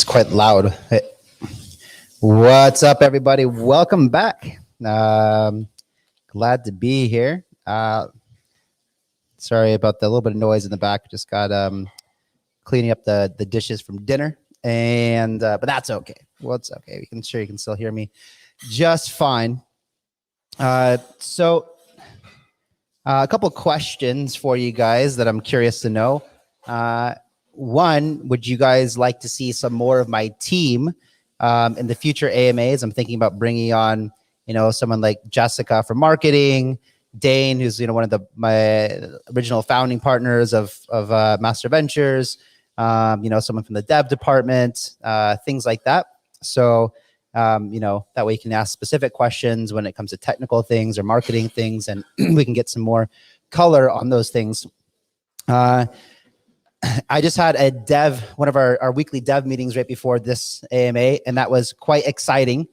It's quite loud. Hey. What's up, everybody? Welcome back. Glad to be here. Sorry about the little bit of noise in the back. Just got cleaning up the dishes from dinner, and but that's okay. Well, it's okay. Sure you can still hear me just fine. So a couple questions for you guys that I'm curious to know. One, would you guys like to see some more of my team in the future AMAs? I'm thinking about bringing on, someone like Jessica from marketing, Dane, who's one of my original founding partners of Master Ventures, someone from the dev department, things like that. So that way you can ask specific questions when it comes to technical things or marketing things, and we can get some more color on those things. I just had one of our weekly dev meetings right before this AMA, and that was quite exciting.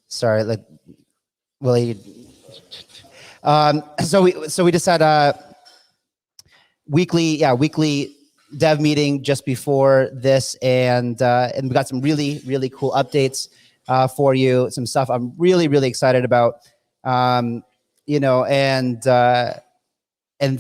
Sorry, Willie. So we just had weekly dev meeting just before this, and we got some really cool updates for you. Some stuff I'm really excited about. And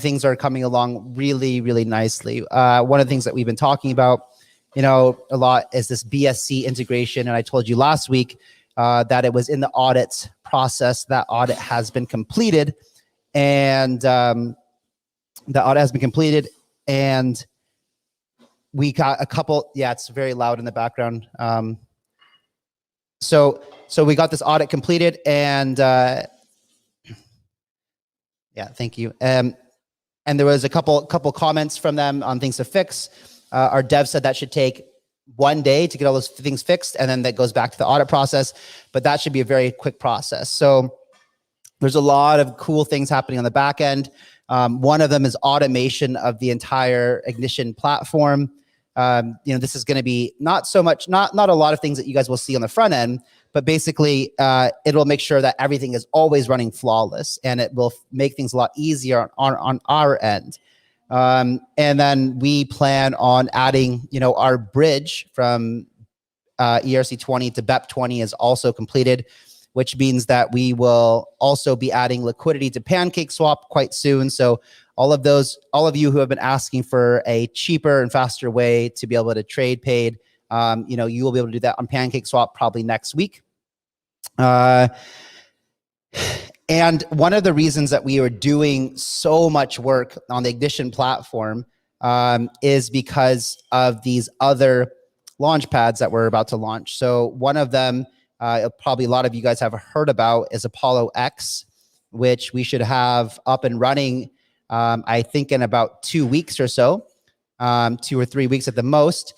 things are coming along really nicely. One of the things that we've been talking about, a lot is this BSC integration. And I told you last week that it was in the audit process. That audit has been completed, and we got a couple. Yeah, it's very loud in the background. So we got this audit completed, and yeah, thank you. And there was a couple comments from them on things to fix. Our dev said that should take 1 day to get all those things fixed, and then that goes back to the audit process. But that should be a very quick process. So there's a lot of cool things happening on the back end. One of them is automation of the entire Ignition platform. This is going to be not a lot of things that you guys will see on the front end, but basically it'll make sure that everything is always running flawless, and it will make things a lot easier on our end. And then we plan on adding, our bridge from ERC20 to BEP20 is also completed, which means that we will also be adding liquidity to PancakeSwap quite soon. So all of you who have been asking for a cheaper and faster way to be able to trade paid, you will be able to do that on PancakeSwap probably next week. And one of the reasons that we are doing so much work on the Ignition platform is because of these other launchpads that we're about to launch. So one of them, probably a lot of you guys have heard about, is Apollo X, which we should have up and running, I think, in about 2 weeks or so, 2 or 3 weeks at the most.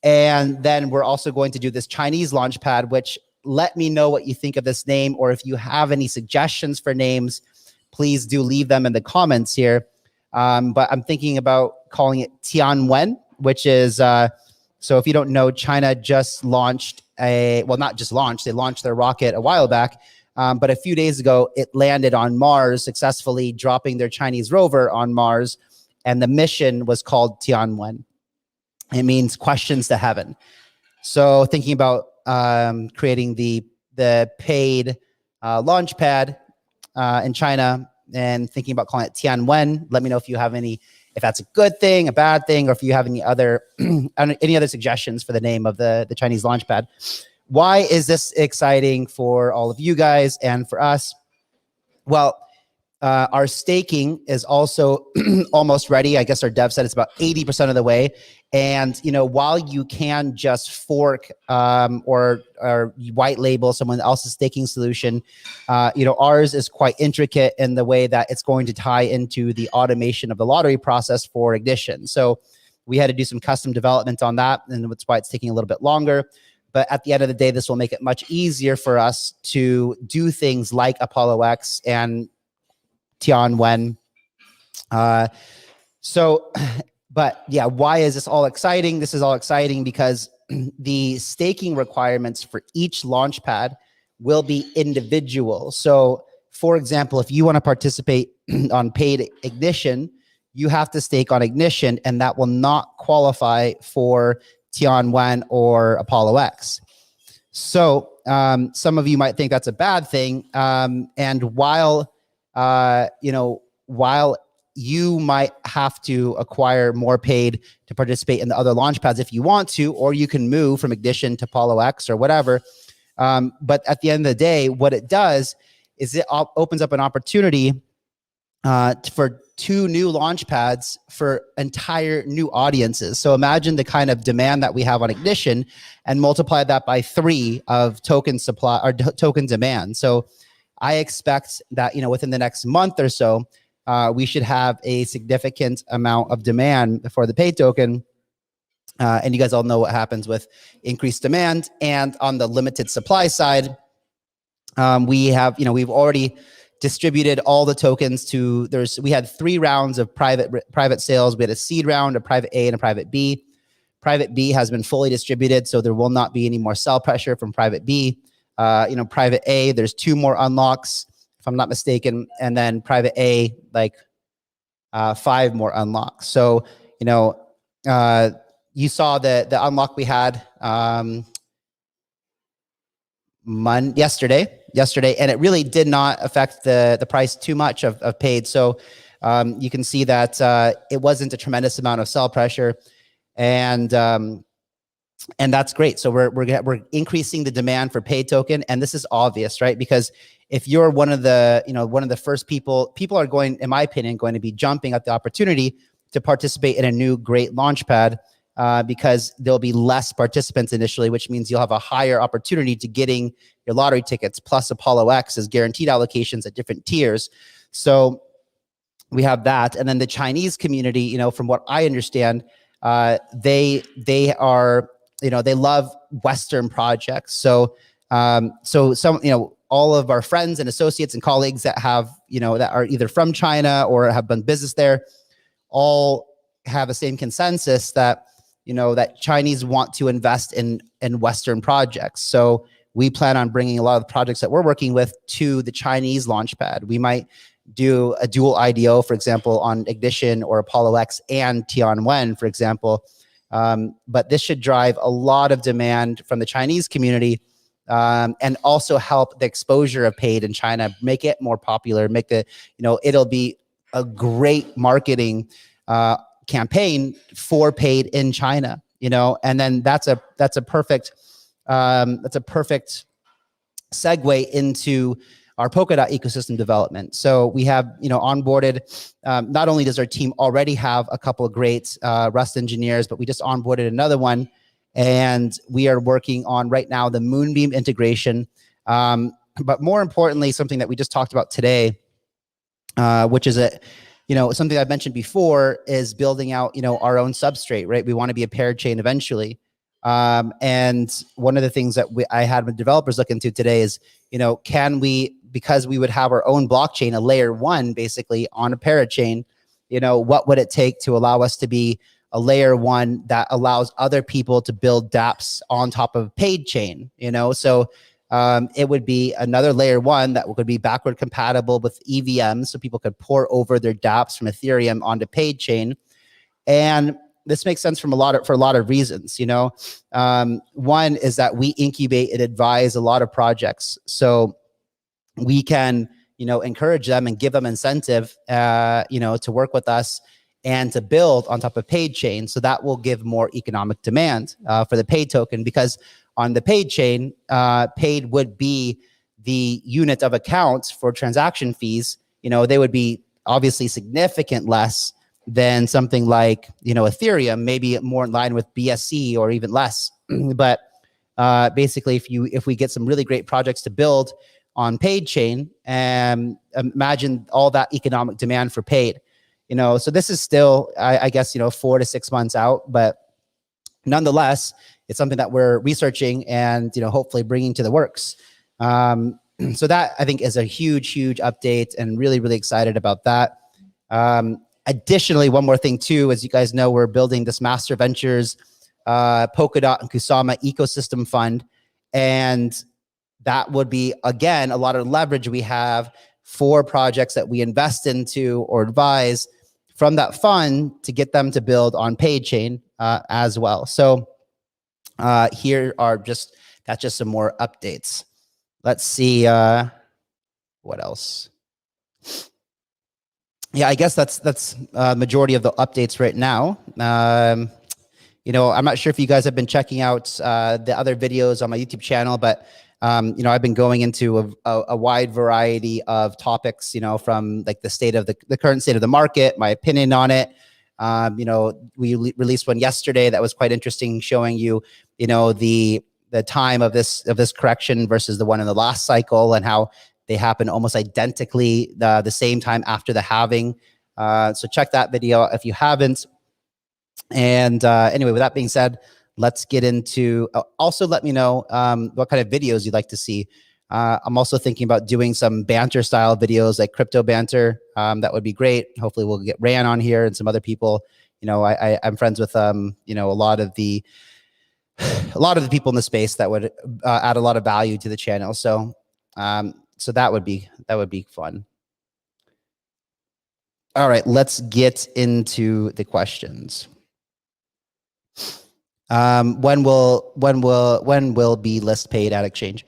And then we're also going to do this Chinese launchpad, which, let me know what you think of this name, or if you have any suggestions for names, please do leave them in the comments here. But I'm thinking about calling it Tianwen, which is, so if you don't know, China just launched not just launched, they launched their rocket a while back. But a few days ago, it landed on Mars successfully, dropping their Chinese rover on Mars. And the mission was called Tianwen. It means questions to heaven. So thinking about creating the paid launchpad in China, and thinking about calling it Tianwen. Let me know if you have if that's a good thing, a bad thing, or if you have any other suggestions for the name of the Chinese launchpad. Why is this exciting for all of you guys and for us? Well, our staking is also almost ready. I guess our dev said it's about 80% of the way. And, while you can just fork or white label someone else's staking solution, ours is quite intricate in the way that it's going to tie into the automation of the lottery process for Ignition. So we had to do some custom development on that, and that's why it's taking a little bit longer. But at the end of the day, this will make it much easier for us to do things like Apollo X and Tianwen. But yeah, why is this all exciting? This is all exciting because the staking requirements for each launchpad will be individual. So for example, if you want to participate on paid Ignition, you have to stake on Ignition, and that will not qualify for Tianwen or Apollo X. So some of you might think that's a bad thing. And while while you might have to acquire more paid to participate in the other launchpads if you want to, or you can move from Ignition to Apollo X or whatever. But at the end of the day, what it does is it opens up an opportunity for 2 new launch pads for entire new audiences. So imagine the kind of demand that we have on Ignition and multiply that by 3 of token supply or token demand. So I expect that, within the next month or so, we should have a significant amount of demand for the paid token. And you guys all know what happens with increased demand. And on the limited supply side, we have, we've already distributed all the tokens to, we had 3 rounds of private sales. We had a seed round, a private A, and a private B. Private B has been fully distributed, so there will not be any more sell pressure from private B. Private A, there's 2 more unlocks, if I'm not mistaken, and then private A, like 5 more unlocks. So, you saw the unlock we had yesterday, and it really did not affect the price too much of paid. So you can see that it wasn't a tremendous amount of sell pressure, and that's great. So we're increasing the demand for paid token, and this is obvious, right? Because if you're one of the first people are going, in my opinion, going to be jumping at the opportunity to participate in a new great launchpad. Because there'll be less participants initially, which means you'll have a higher opportunity to getting your lottery tickets, plus Apollo X as guaranteed allocations at different tiers. So we have that. And then the Chinese community, from what I understand, they are, they love Western projects. So some, all of our friends and associates and colleagues that have, that are either from China or have done business there, all have the same consensus that, that Chinese want to invest in Western projects. So we plan on bringing a lot of the projects that we're working with to the Chinese launchpad. We might do a dual IDO, for example, on Ignition or Apollo X and Tianwen, for example. But this should drive a lot of demand from the Chinese community, and also help the exposure of paid in China, make it more popular, make it, it'll be a great marketing campaign for paid in China, and then that's a perfect segue into our Polkadot ecosystem development. So we have, onboarded, not only does our team already have a couple of great Rust engineers, but we just onboarded another one, and we are working on right now the Moonbeam integration. But more importantly, something that we just talked about today, which is something I've mentioned before, is building out, our own substrate, right? We want to be a paired chain eventually. And one of the things that I had with developers look into today is, can we, because we would have our own blockchain, a layer 1, basically on a parachain, what would it take to allow us to be a layer 1 that allows other people to build dApps on top of paid chain, So it would be another layer 1 that could be backward compatible with EVMs, so people could pour over their dApps from Ethereum onto paid chain. And this makes sense for a lot of reasons. One is that we incubate and advise a lot of projects, so we can encourage them and give them incentive to work with us and to build on top of paid chain. So that will give more economic demand for the paid token, because on the paid chain, paid would be the unit of accounts for transaction fees. They would be obviously significant less than something like, Ethereum, maybe more in line with BSC or even less. But basically, if we get some really great projects to build on paid chain, and imagine all that economic demand for paid. So this is still, I guess, 4 to 6 months out, but nonetheless, it's something that we're researching and, hopefully bringing to the works. So that, I think, is a huge update, and really, really excited about that. Additionally, one more thing too, as you guys know, we're building this Master Ventures Polkadot and Kusama ecosystem fund, and that would be, again, a lot of leverage we have for projects that we invest into or advise from that fund to get them to build on paid chain as well. So here are that's just some more updates. Let's see what else. Yeah, I guess that's majority of the updates right now. You know, I'm not sure if you guys have been checking out the other videos on my YouTube channel, but you know, I've been going into a wide variety of topics, you know, from like the state of the current state of the market, my opinion on it. You know, we released one yesterday that was quite interesting, showing you, you know, the time of this correction versus the one in the last cycle, and how they happen almost identically the same time after the halving. So check that video if you haven't. And anyway, with that being said, let's get into, also let me know what kind of videos you'd like to see. I'm also thinking about doing some banter style videos, like crypto banter. That would be great. Hopefully we'll get Ran on here and some other people. You know, I'm friends with, you know, a lot of the people in the space that would add a lot of value to the channel. So, so that would be fun. All right, let's get into the questions. When will be list paid at exchange?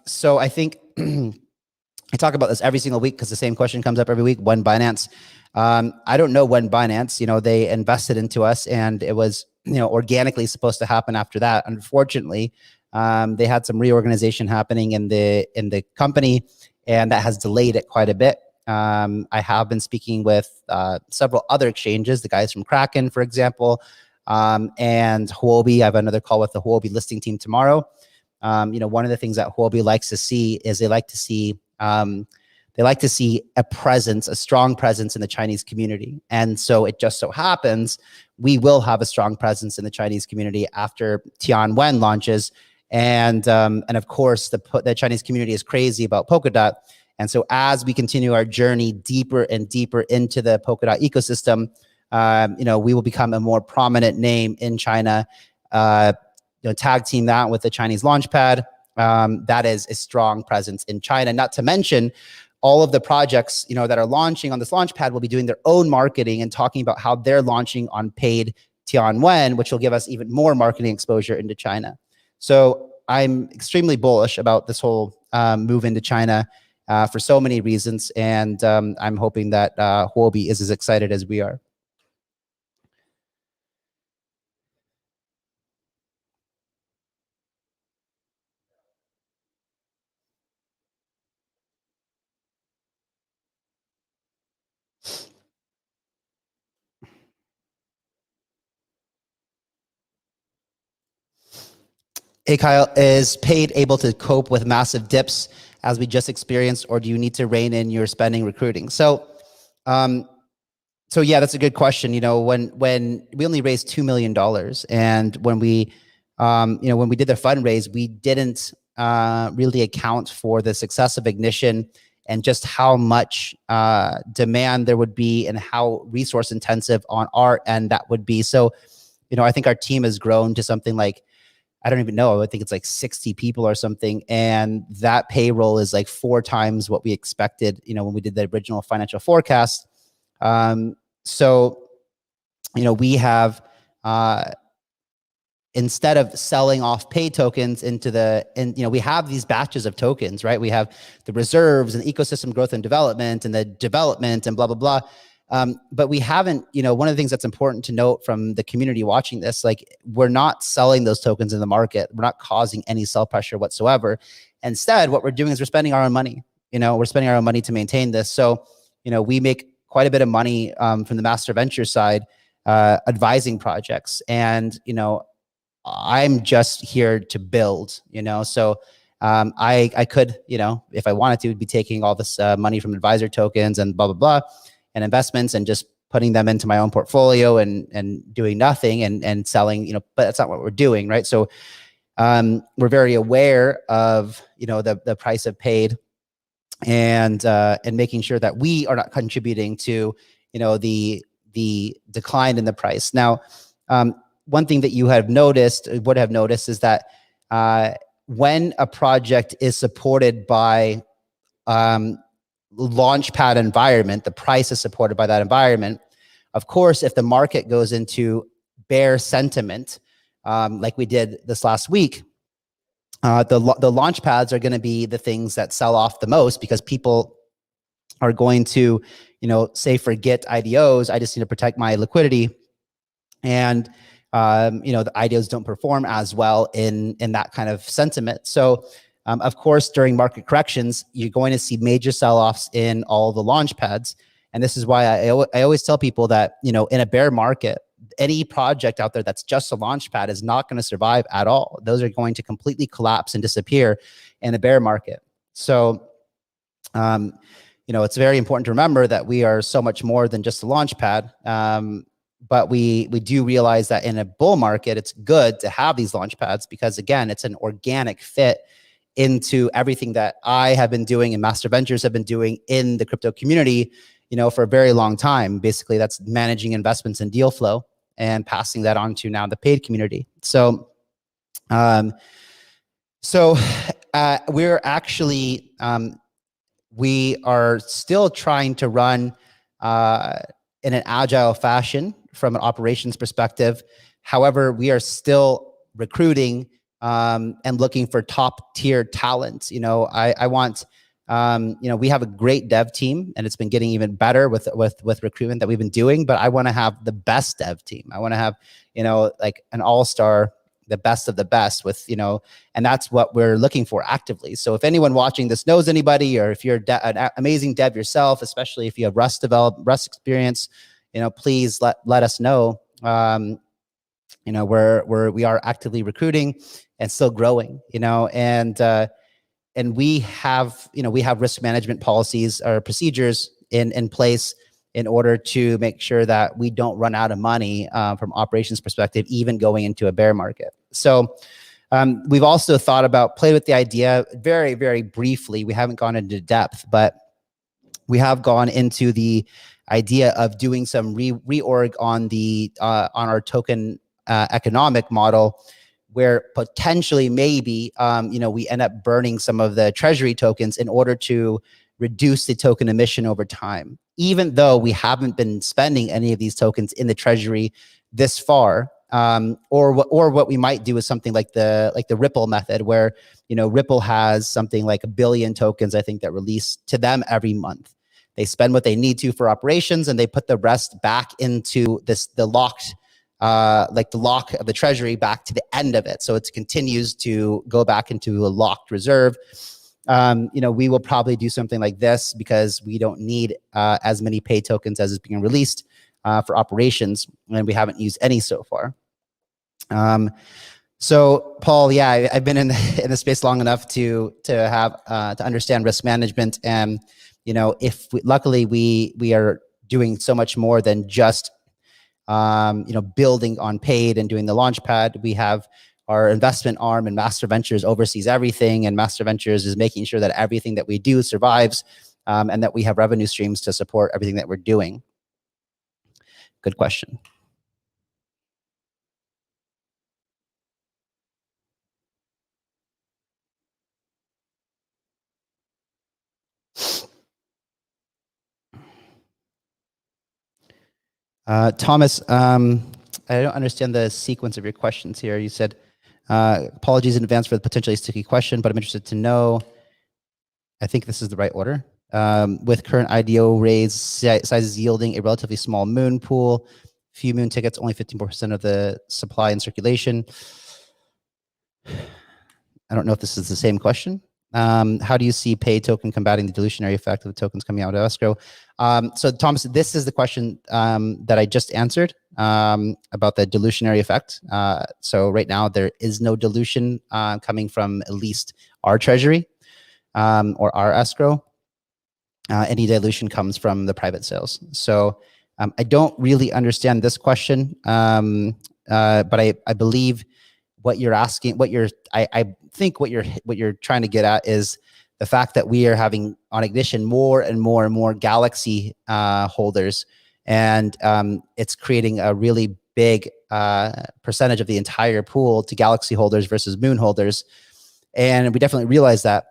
So I think I talk about this every single week because the same question comes up every week. When Binance? I don't know when Binance. You know, they invested into us, and it was, you know, organically supposed to happen after that. Unfortunately, they had some reorganization happening in the company, and that has delayed it quite a bit. I have been speaking with several other exchanges, the guys from Kraken, for example. And Huobi, I have another call with the Huobi listing team tomorrow. You know, one of the things that Huobi likes to see is they like to see a presence, a strong presence in the Chinese community. And so it just so happens we will have a strong presence in the Chinese community after Tianwen launches. And of course, the Chinese community is crazy about Polkadot. And so as we continue our journey deeper and deeper into the Polkadot ecosystem, you know, we will become a more prominent name in China. You know, tag team that with the Chinese Launchpad. That is a strong presence in China. Not to mention, all of the projects, you know, that are launching on this Launchpad will be doing their own marketing and talking about how they're launching on paid Tianwen, which will give us even more marketing exposure into China. So I'm extremely bullish about this whole move into China for so many reasons, and I'm hoping that Huobi is as excited as we are. Hey, Kyle, is paid able to cope with massive dips as we just experienced, or do you need to rein in your spending recruiting? So, so yeah, that's a good question. You know, when we only raised $2 million, and when we, you know, when we did the fundraise, we didn't really account for the success of Ignition and just how much demand there would be and how resource intensive on our end that would be. So, you know, I think our team has grown to something like, I don't even know, I think it's like 60 people or something. And that payroll is like 4 times what we expected, you know, when we did the original financial forecast. So, you know, we have, instead of selling off pay tokens into you know, we have these batches of tokens, right? We have the reserves and ecosystem growth and development and the development and blah, blah, blah. But we haven't, you know, one of the things that's important to note from the community watching this, like, we're not selling those tokens in the market. We're not causing any sell pressure whatsoever. Instead, what we're doing is we're spending our own money. You know, we're spending our own money to maintain this. So, you know, we make quite a bit of money from the master venture side, advising projects. And, you know, I'm just here to build, you know, so I could, you know, if I wanted to, be taking all this money from advisor tokens and blah, blah, blah, and investments and just putting them into my own portfolio and doing nothing and selling, you know, but that's not what we're doing, right? So we're very aware of, you know, the price of paid and making sure that we are not contributing to, you know, the decline in the price. Now, one thing that you would have noticed is that when a project is supported by Launchpad environment, the price is supported by that environment. Of course, if the market goes into bear sentiment, like we did this last week, the launch pads are going to be the things that sell off the most, because people are going to, say, forget IDOs. I just need to protect my liquidity. And, the IDOs don't perform as well in that kind of sentiment. So, of course, during market corrections, you're going to see major sell-offs in all the launch pads. And this is why I always tell people that, in a bear market, any project out there that's just a launch pad is not going to survive at all. Those are going to completely collapse and disappear in a bear market. So, it's very important to remember that we are so much more than just a launch pad. But we do realize that in a bull market, it's good to have these launch pads, because again, it's an organic fit into everything that I have been doing and Master Ventures have been doing in the crypto community, for a very long time. Basically, that's managing investments and deal flow and passing that on to now the paid community. So, we're actually, we are still trying to run in an agile fashion from an operations perspective. However, we are still recruiting and looking for top tier talent. I want, we have a great dev team, and it's been getting even better with recruitment that we've been doing, but I want to have the best dev team. I want to have, like an all-star, the best of the best with, and that's what we're looking for actively. So if anyone watching this knows anybody, or if you're an amazing dev yourself, especially if you have Rust experience, please let us know. We are actively recruiting and still growing, and we have risk management policies or procedures in place in order to make sure that we don't run out of money from operations perspective, even going into a bear market. So we've also played with the idea very, very briefly. We haven't gone into depth, but we have gone into the idea of doing some reorg on our token economic model, where potentially maybe we end up burning some of the treasury tokens in order to reduce the token emission over time. Even though we haven't been spending any of these tokens in the treasury this far, or what we might do is something like the Ripple method, where Ripple has something like 1 billion tokens, I think, that release to them every month. They spend what they need to for operations, and they put the rest back into the lock of the treasury back to the end of it. So it continues to go back into a locked reserve. We will probably do something like this, because we don't need as many pay tokens as is being released for operations, and we haven't used any so far. So Paul, yeah, I've been in the space long enough to understand risk management, and luckily we are doing so much more than just building on paid and doing the Launchpad. We have our investment arm, and Master Ventures oversees everything, and Master Ventures is making sure that everything that we do survives, and that we have revenue streams to support everything that we're doing. Good question. Thomas, I don't understand the sequence of your questions here. You said, apologies in advance for the potentially sticky question, but I'm interested to know, I think this is the right order. With current IDO raise sizes yielding a relatively small moon pool, few moon tickets, only 15% of the supply in circulation. I don't know if this is the same question. How do you see pay token combating the dilutionary effect of the tokens coming out of escrow? So Thomas, this is the question that I just answered about the dilutionary effect. So right now there is no dilution coming from at least our treasury or our escrow. Any dilution comes from the private sales. So I don't really understand this question, but I believe what you're asking, I think what you're trying to get at is the fact that we are having on Ignition more and more and more Galaxy holders, and it's creating a really big percentage of the entire pool to Galaxy holders versus Moon holders, and we definitely realize that.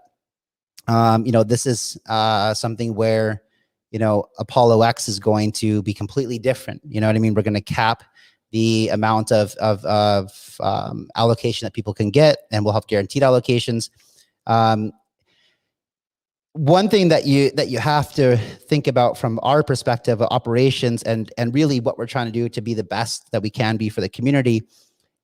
This is something where, Apollo X is going to be completely different. You know what I mean? We're going to cap the amount of allocation that people can get, and we'll have guaranteed allocations. One thing that you have to think about from our perspective of operations and really what we're trying to do to be the best that we can be for the community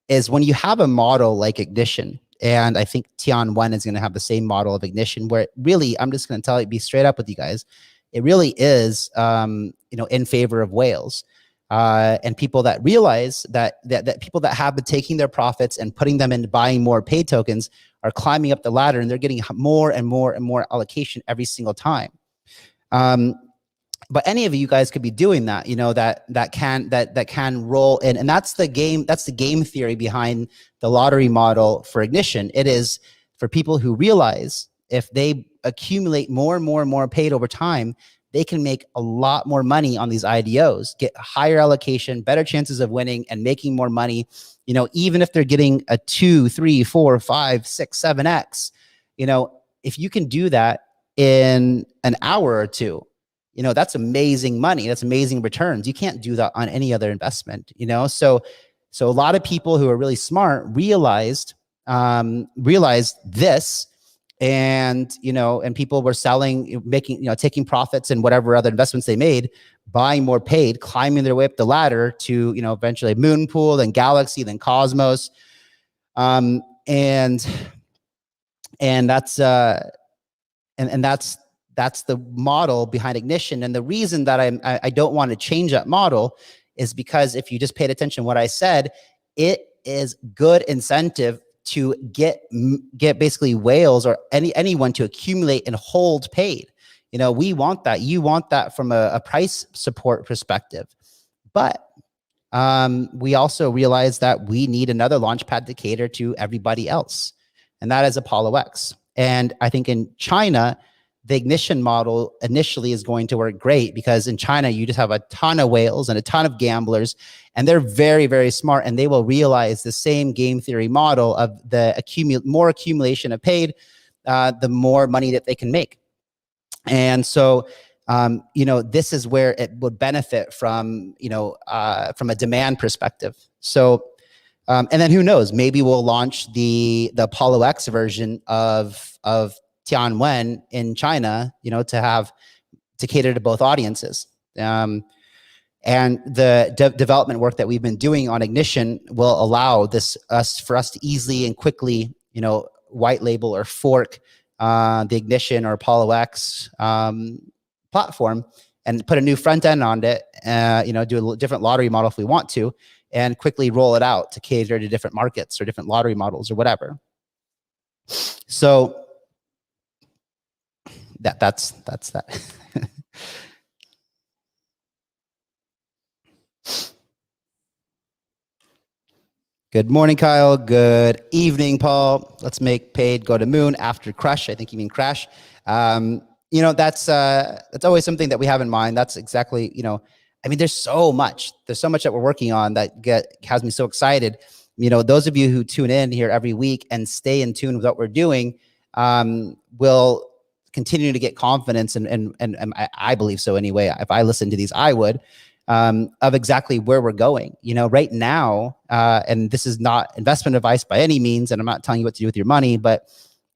is when you have a model like Ignition, and I think Tian1 is going to have the same model of Ignition, where really, I'm just going to be straight up with you guys, it really is, in favor of whales. And people that realize that people that have been taking their profits and putting them into buying more paid tokens are climbing up the ladder, and they're getting more and more and more allocation every single time. But any of you guys could be doing that, that can roll in, and that's the game theory behind the lottery model for Ignition. It is for people who realize if they accumulate more and more and more paid over time, they can make a lot more money on these IDOs, get higher allocation, better chances of winning and making more money. Even if they're getting a 2, 3, 4, 5, 6, 7x, if you can do that in an hour or two, that's amazing money. That's amazing returns. You can't do that on any other investment, So a lot of people who are really smart realized this, and people were selling, making, taking profits and whatever other investments they made, buying more paid, climbing their way up the ladder to, eventually Moonpool, then Galaxy, then Cosmos. And that's that's the model behind Ignition. And the reason that I don't want to change that model is because if you just paid attention to what I said, it is good incentive to get basically whales or anyone to accumulate and hold paid. We want that. You want that from a price support perspective. But we also realize that we need another launchpad to cater to everybody else, and that is Apollo X. And I think in China, the Ignition model initially is going to work great, because in China, you just have a ton of whales and a ton of gamblers, and they're very, very smart, and they will realize the same game theory model of the more accumulation of paid, the more money that they can make. And so, this is where it would benefit from a demand perspective. So, and then who knows, maybe we'll launch the Apollo X version of Tianwen in China, to cater to both audiences. And the development work that we've been doing on Ignition will allow for us to easily and quickly, white label or fork the Ignition or Apollo X platform and put a new front end on it, do a different lottery model if we want to, and quickly roll it out to cater to different markets or different lottery models or whatever. So that's that. Good morning, Kyle. Good evening, Paul. Let's make paid go to moon after crush. I think you mean crash. That's always something that we have in mind. That's exactly, there's so much that we're working on that has me so excited. Those of you who tune in here every week and stay in tune with what we're doing, will continue to get confidence, and I believe so anyway. If I listened to these, I would, of exactly where we're going. Right now, and this is not investment advice by any means, and I'm not telling you what to do with your money, but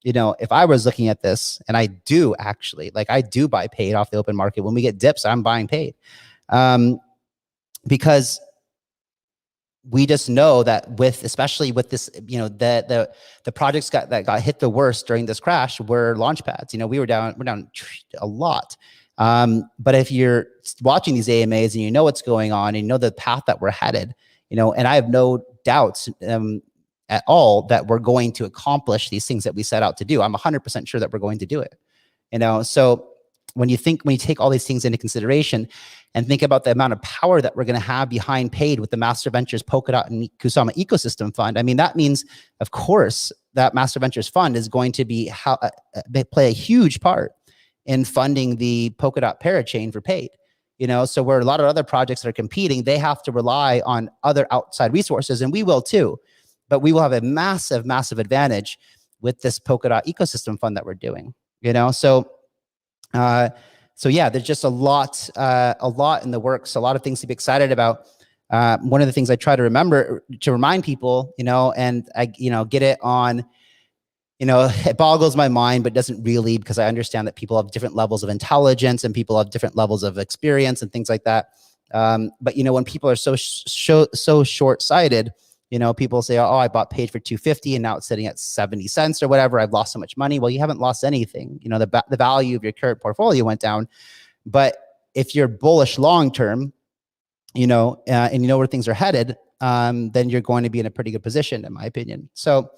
if I was looking at this, and I do actually, I do buy paid off the open market. When we get dips, I'm buying paid, because we just know that especially with this, the projects that got hit the worst during this crash were launchpads. we're down a lot. But if you're watching these AMAs and you know what's going on, and you know the path that we're headed, and I have no doubts at all that we're going to accomplish these things that we set out to do. I'm 100% sure that we're going to do it. So when you take all these things into consideration and think about the amount of power that we're going to have behind paid with the Master Ventures Polkadot and Kusama ecosystem fund, that means, of course, that Master Ventures fund is going to play a huge part in funding the Polkadot parachain for paid. So where a lot of other projects that are competing, they have to rely on other outside resources, and we will too, but we will have a massive, massive advantage with this Polkadot ecosystem fund that we're doing. you know? So yeah, there's just a lot in the works, a lot of things to be excited about. One of the things I try to remind people, you know, and I, you know, get it on, you know, it boggles my mind, but doesn't really, because I understand that people have different levels of intelligence and people have different levels of experience and things like that. But you know, when people are so short-sighted, you know, people say, oh, I bought paid for 250 and now it's sitting at 70 cents or whatever. I've lost so much money. Well, you haven't lost anything. You know, the value of your current portfolio went down. But if you're bullish long-term, you know, and you know where things are headed, then you're going to be in a pretty good position, in my opinion. So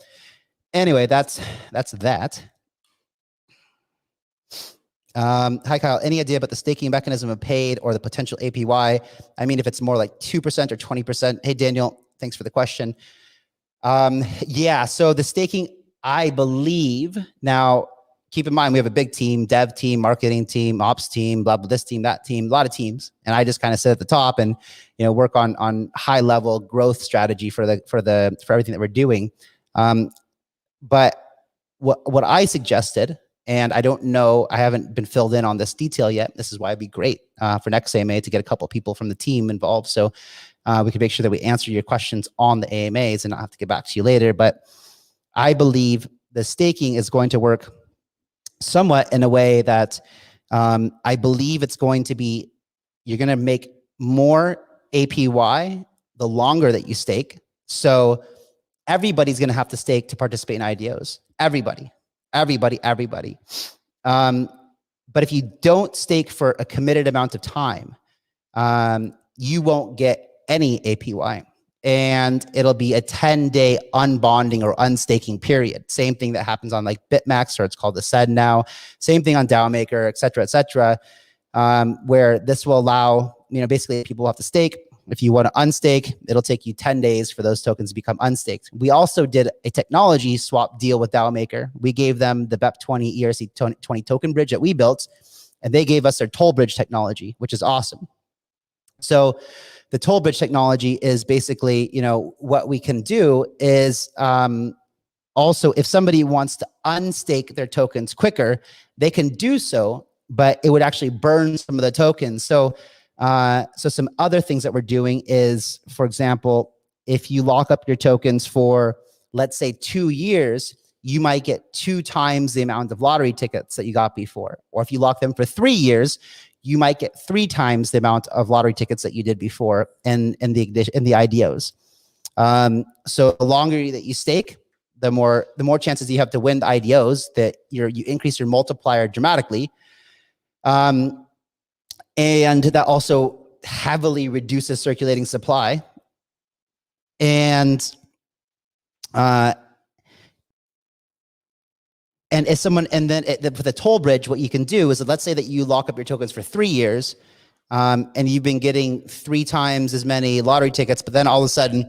anyway, that's that. Hi, Kyle. Any idea about the staking mechanism of paid or the potential APY? I mean, if it's more like 2% or 20%. Hey, Daniel, thanks for the question. Yeah, so the staking, I believe, now keep in mind, we have a big team, dev team, marketing team, ops team, blah, blah, this team, that team, a lot of teams. And I just kind of sit at the top and, you know, work on high level growth strategy for everything that we're doing. But what I suggested, and I don't know, I haven't been filled in on this detail yet. This is why it'd be great for next AMA to get a couple of people from the team involved. So we can make sure that we answer your questions on the AMAs and not have to get back to you later. But I believe the staking is going to work somewhat in a way that I believe it's going to be, you're going to make more APY the longer that you stake. So everybody's going to have to stake to participate in IDOs. Everybody. But if you don't stake for a committed amount of time, you won't get any APY. And it'll be a 10-day unbonding or unstaking period. Same thing that happens on like BitMEX, or it's called the SED now. Same thing on DAOmaker, et cetera, where this will allow, you know, basically people have to stake. If you want to unstake, it'll take you 10 days for those tokens to become unstaked. We also did a technology swap deal with DAOmaker. We gave them the BEP20 ERC20 token bridge that we built, and they gave us their toll bridge technology, which is awesome. So the toll bridge technology is basically, you know, what we can do is also, if somebody wants to unstake their tokens quicker, they can do so, but it would actually burn some of the tokens. So some other things that we're doing is, for example, if you lock up your tokens for, let's say, 2 years, you might get 2 times the amount of lottery tickets that you got before. Or if you lock them for 3 years, you might get 3 times the amount of lottery tickets that you did before in the IDOs. So the longer that you stake, the more chances you have to win the IDOs, that you increase your multiplier dramatically. And that also heavily reduces circulating supply. And if someone, and then for the toll bridge, what you can do is, let's say that you lock up your tokens for 3 years, and you've been getting 3 times as many lottery tickets, but then all of a sudden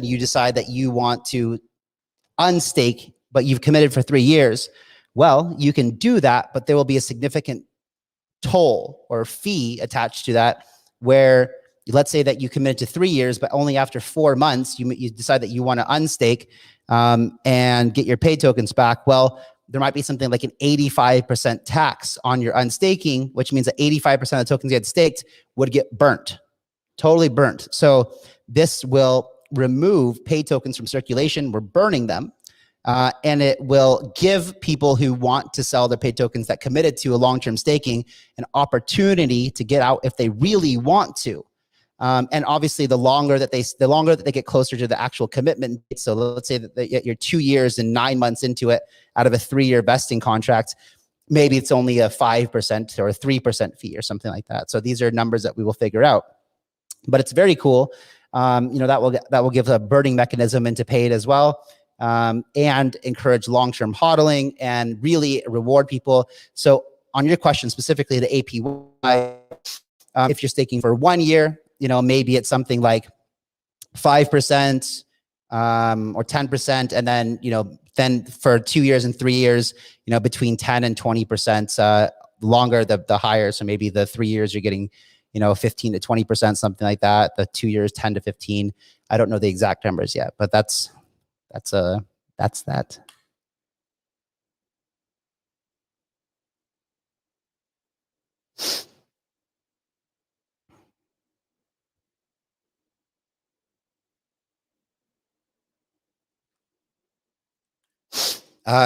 you decide that you want to unstake, but you've committed for 3 years. Well, you can do that, but there will be a significant toll or fee attached to that, where let's say that you committed to 3 years, but only after 4 months, you decide that you want to unstake and get your paid tokens back. Well, there might be something like an 85% tax on your unstaking, which means that 85% of the tokens you had staked would get burnt, totally burnt. So this will remove paid tokens from circulation. We're burning them. And it will give people who want to sell their paid tokens that committed to a long-term staking an opportunity to get out if they really want to. And obviously, the longer that they get closer to the actual commitment. So let's say that you're 2 years and 9 months into it out of a 3-year vesting contract, maybe it's only a 5% or a 3% fee or something like that. So these are numbers that we will figure out. But it's very cool. You know, that will give a burning mechanism into paid as well. And encourage long-term hodling and really reward people. So on your question specifically, the APY, if you're staking for 1 year, you know, maybe it's something like 5% or 10%. And then, you know, then for 2 years and 3 years, you know, between 10 and 20%, longer, the higher. So maybe the 3 years you're getting, you know, 15 to 20%, something like that. The 2 years, 10 to 15. I don't know the exact numbers yet, but that's that.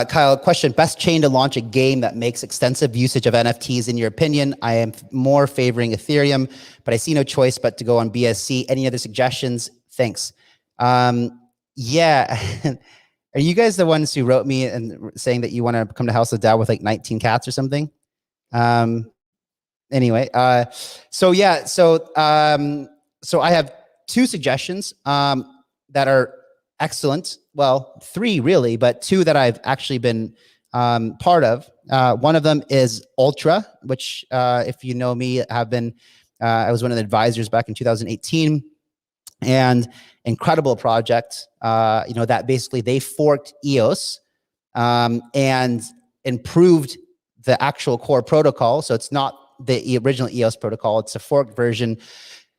Kyle, question, best chain to launch a game that makes extensive usage of NFTs in your opinion? I am more favoring Ethereum, but I see no choice but to go on BSC. Any other suggestions? Thanks. Yeah. Are you guys the ones who wrote me and saying that you want to come to House of Dad with like 19 cats or something? Anyway, so yeah, so I have two suggestions that are excellent. Well, three really, but two that I've actually been part of. One of them is Ultra, which, if you know me, have been. I was one of the advisors back in 2018, and incredible project. That basically they forked EOS and improved the actual core protocol. So it's not the original EOS protocol; it's a forked version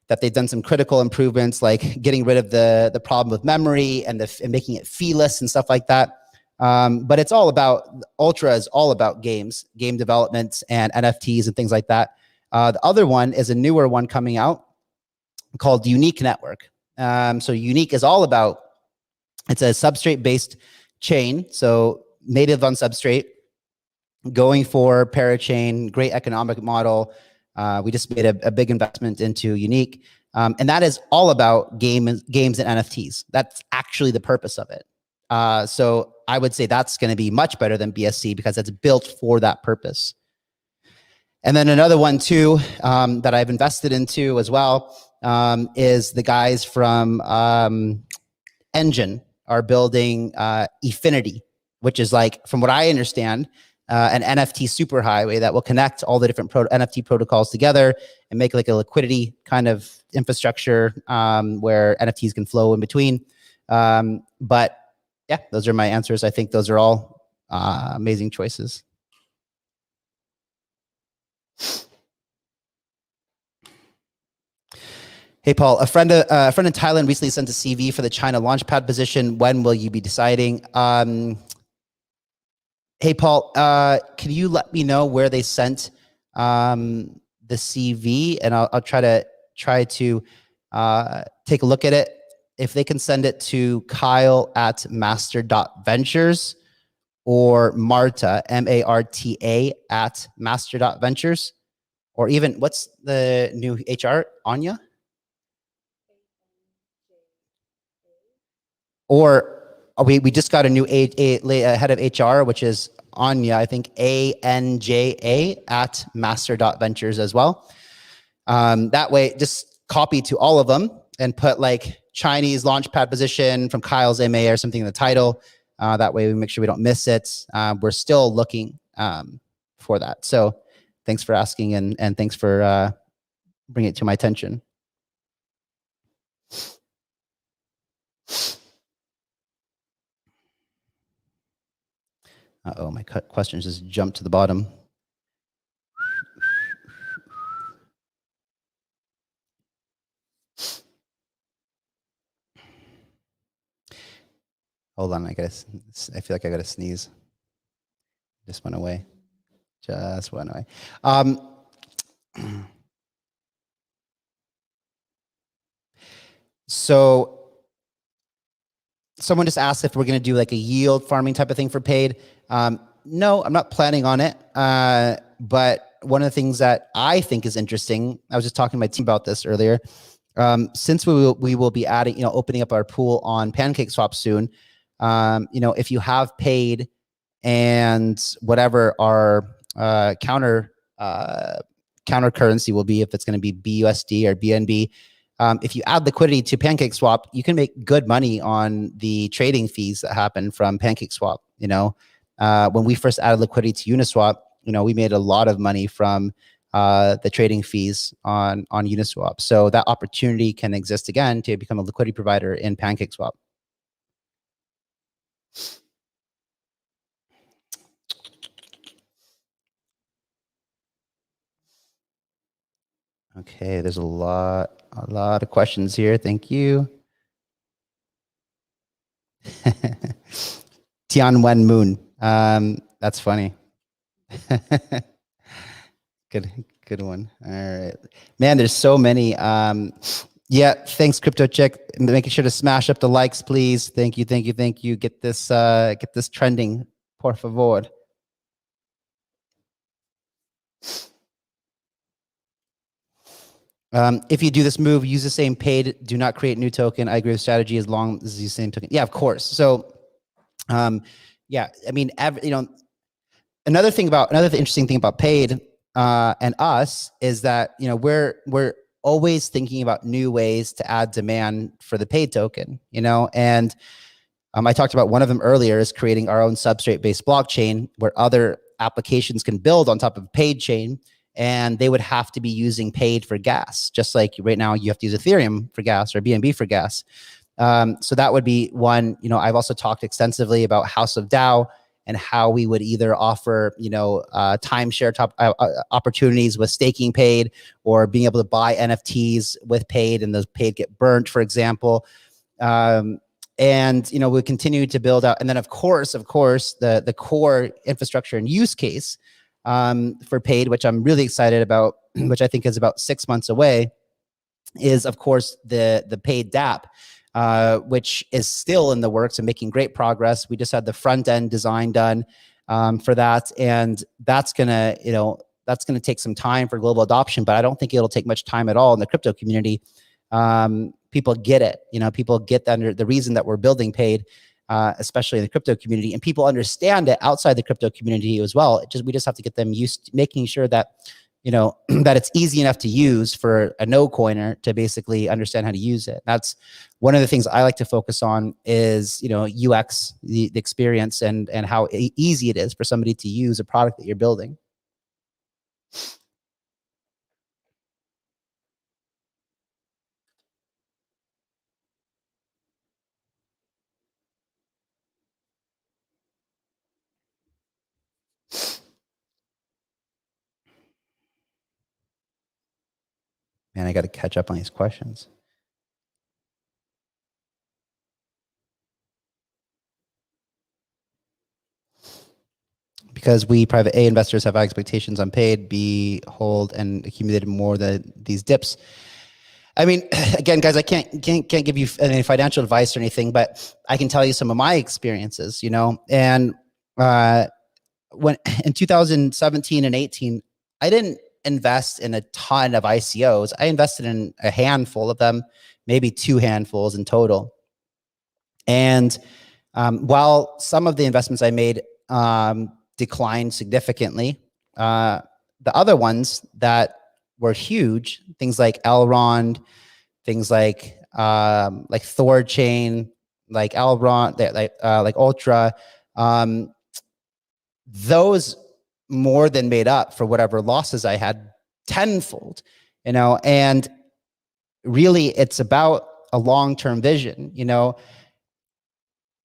that they've done some critical improvements, like getting rid of the problem with memory and making it feeless and stuff like that. But it's all about, Ultra is all about games, game development and NFTs and things like that. The other one is a newer one coming out called Unique Network. So Unique is all about, it's a substrate-based chain, so native on substrate, going for parachain, great economic model. We just made a big investment into Unique. And that is all about games and NFTs. That's actually the purpose of it. So I would say that's going to be much better than BSC because it's built for that purpose. And then another one too, that I've invested into as well, is the guys from Engine are building Efinity, which is like, from what I understand, an NFT superhighway that will connect all the different NFT protocols together and make like a liquidity kind of infrastructure where NFTs can flow in between. But yeah, those are my answers. I think those are all amazing choices. Hey, Paul, a friend in Thailand recently sent a CV for the China Launchpad position. When will you be deciding? Hey, Paul, can you let me know where they sent the CV, and I'll try to take a look at it. If they can send it to Kyle@master.ventures or Marta, MARTA @master.ventures, or even what's the new HR, Anya? Or we just got a new head of HR, which is Anya, I think ANJA @master.ventures as well. That way, just copy to all of them and put like Chinese Launchpad position from Kyle's MA or something in the title. That way we make sure we don't miss it. We're still looking for that. So thanks for asking, and thanks for bringing it to my attention. Uh-oh, my questions just jumped to the bottom. Hold on, I feel like I gotta sneeze. Just went away. Just went away. So someone just asked if we're going to do like a yield farming type of thing for paid. No, I'm not planning on it. But one of the things that I think is interesting, I was just talking to my team about this earlier. Since we will be adding, opening up our pool on PancakeSwap soon. If you have paid and whatever our counter currency will be, if it's going to be BUSD or BNB. If you add liquidity to PancakeSwap, you can make good money on the trading fees that happen from PancakeSwap. When we first added liquidity to Uniswap, we made a lot of money from the trading fees on Uniswap. So that opportunity can exist again to become a liquidity provider in PancakeSwap. Okay, there's a lot of questions here. Thank you. Tianwen Moon. That's funny. Good Good one. All right, man. There's so many. Yeah. Thanks, Crypto Chick. Making sure to smash up the likes, please. Thank you. Thank you. Thank you. Get this trending, por favor. If you do this move, use the same paid. Do not create new token. I agree with strategy as long as you same token. Yeah, of course. So, yeah. I mean, another interesting thing about paid and us is that we're always thinking about new ways to add demand for the paid token. And I talked about one of them earlier is creating our own substrate-based blockchain where other applications can build on top of paid chain, and they would have to be using paid for gas, just like right now you have to use Ethereum for gas or BNB for gas. So that would be one. I've also talked extensively about House of DAO and how we would either offer, timeshare opportunities with staking paid, or being able to buy NFTs with paid, and those paid get burnt, for example. And we continue to build out, and then of course, the core infrastructure and use case for paid, which I'm really excited about, which I think is about 6 months away, is of course the paid DApp. Which is still in the works and making great progress. We just had the front end design done for that, and that's gonna take some time for global adoption. But I don't think it'll take much time at all in the crypto community. People get it. People get the reason that we're building paid, especially in the crypto community, and people understand it outside the crypto community as well. We just have to get them used to making sure that that it's easy enough to use for a no coiner to basically understand how to use it. That's one of the things I like to focus on is, UX, the experience, and how easy it is for somebody to use a product that you're building. Man, I got to catch up on these questions. Because we private A investors have high expectations on paid, B, hold, and accumulated more than these dips. I mean, again, guys, I can't give you any financial advice or anything, but I can tell you some of my experiences, and when in 2017 and 18, I didn't invest in a ton of ICOs. I invested in a handful of them, maybe 2 handfuls in total. And while some of the investments I made declined significantly, the other ones that were huge, things like Elrond, things like Thor Chain, like Elrond, like Ultra, those more than made up for whatever losses I had tenfold, and really it's about a long-term vision,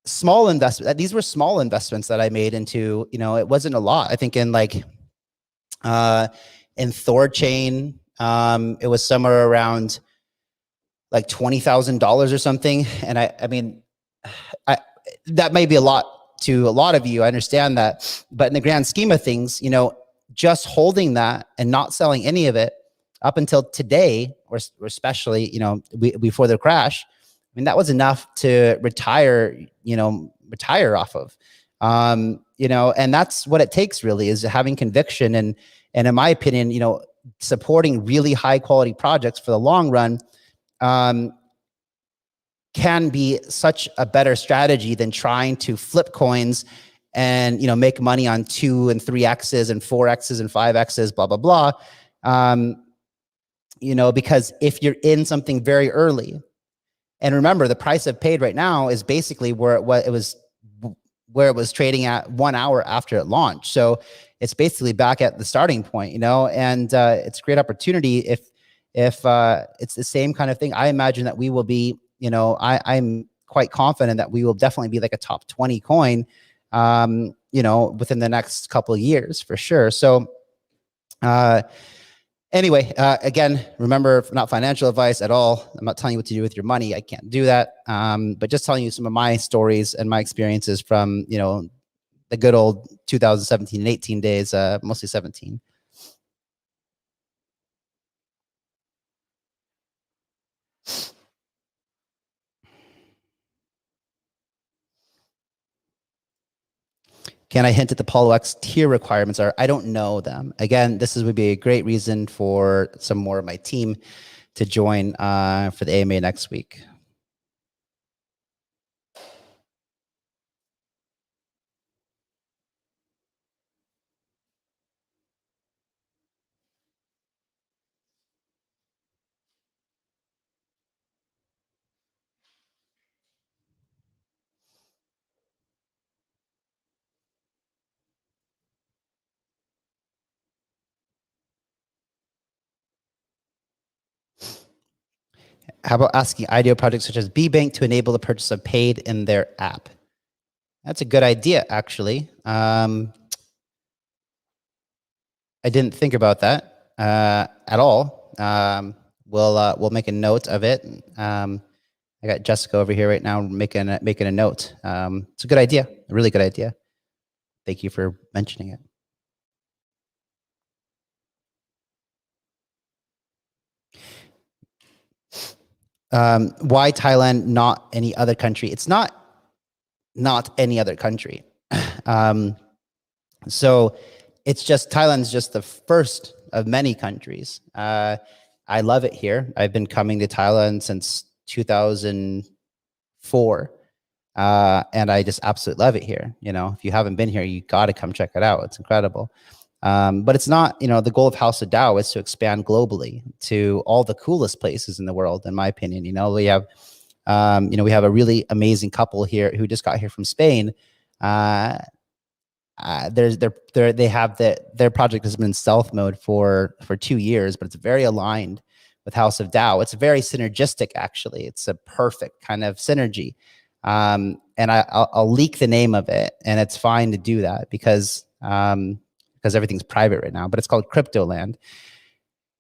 small investment. These were small investments that I made into, it wasn't a lot. I think in Thor Chain, it was somewhere around like $20,000 or something. And I mean, that may be a lot to a lot of you. I understand that, but in the grand scheme of things, just holding that and not selling any of it up until today, or especially, before the crash, I mean, that was enough to retire off of, and that's what it takes really, is having conviction. And in my opinion, supporting really high quality projects for the long run, can be such a better strategy than trying to flip coins and, make money on 2 and 3X's and 4X's and 5X's, blah, blah, blah. Because if you're in something very early, and remember, the price of paid right now is basically where it was trading at 1 hour after it launched. So it's basically back at the starting point, and it's a great opportunity if it's the same kind of thing. I imagine that we will be, I'm quite confident that we will definitely be like a top 20 coin, within the next couple of years for sure. So, anyway, again, remember, not financial advice at all. I'm not telling you what to do with your money. I can't do that. But just telling you some of my stories and my experiences from, the good old 2017 and 18 days, mostly 17. Can I hint at the Polix tier requirements are? I don't know them. Again, would be a great reason for some more of my team to join for the AMA next week. How about asking IDO projects such as BBank to enable the purchase of paid in their app? That's a good idea, actually. I didn't think about that at all. We'll make a note of it. I got Jessica over here right now making a note. It's a good idea, a really good idea. Thank you for mentioning it. Why Thailand, not any other country? It's not any other country. So it's just Thailand's just the first of many countries. I love it here. I've been coming to Thailand since 2004. And I just absolutely love it here. You know, if you haven't been here, you got to come check it out. It's incredible. But it's not, the goal of House of DAO is to expand globally to all the coolest places in the world, in my opinion. We have, we have a really amazing couple here who just got here from Spain. They have their project has been in stealth mode for 2 years, but it's very aligned with House of DAO. It's very synergistic, actually. It's a perfect kind of synergy. And I'll leak the name of it, and it's fine to do that because everything's private right now, but it's called Cryptoland.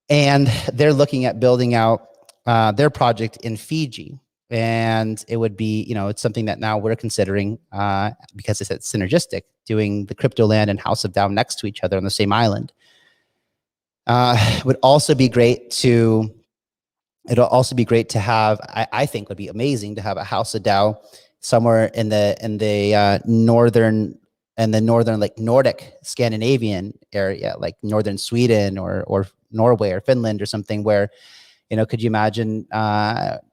And they're looking at building out their project in Fiji. And it would be, it's something that now we're considering because it's synergistic, doing the Cryptoland and House of DAO next to each other on the same island. It would also be great to have, I think would be amazing to have a House of DAO somewhere in the northern like Nordic Scandinavian area, like northern Sweden or Norway or Finland or something, where could you imagine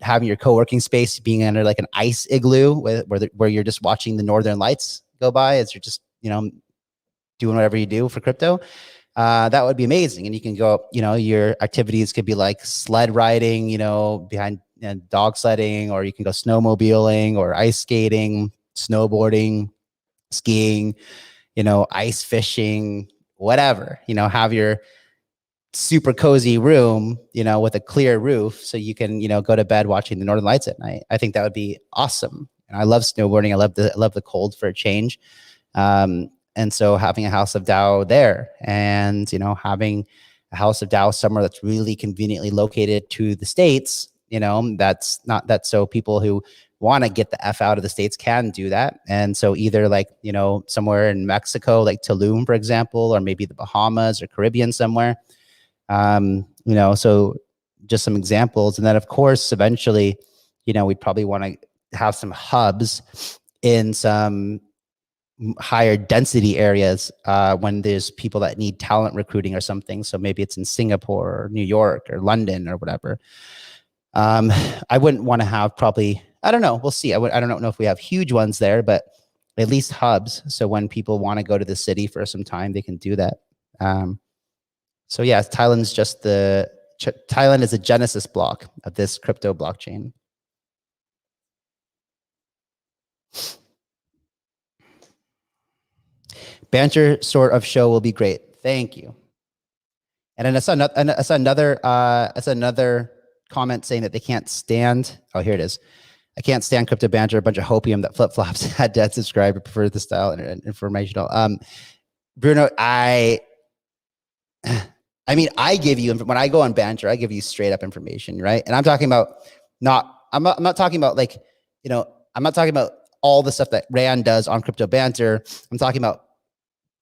having your co-working space being under like an ice igloo where you're just watching the northern lights go by as you're just doing whatever you do for crypto? That would be amazing. And you can go, your activities could be like sled riding, behind dog sledding, or you can go snowmobiling or ice skating, snowboarding, skiing, ice fishing, whatever, have your super cozy room, with a clear roof so you can, go to bed watching the Northern Lights at night. I think that would be awesome. And I love snowboarding. I love the cold for a change. And so having a House of DAO there and, having a House of DAO somewhere that's really conveniently located to the States, that's not that, so people who want to get the F out of the States can do that. And so either like, somewhere in Mexico, like Tulum, for example, or maybe the Bahamas or Caribbean somewhere, so just some examples. And then of course, eventually, we'd probably want to have some hubs in some higher density areas when there's people that need talent recruiting or something. So maybe it's in Singapore or New York or London or whatever. I wouldn't want to have probably, I don't know, we'll see. I don't know if we have huge ones there, but at least hubs. So when people want to go to the city for some time, they can do that. So yeah, Thailand is a genesis block of this crypto blockchain. Banter sort of show will be great. Thank you. And then I saw another comment saying that they can't stand. Oh, here it is. I can't stand crypto banter. A bunch of hopium that flip flops. Had dead subscriber prefer the style and informational. Bruno, I give you, when I go on banter, I give you straight up information, right? And I'm talking about I'm not talking about like, I'm not talking about all the stuff that Rand does on crypto banter. I'm talking about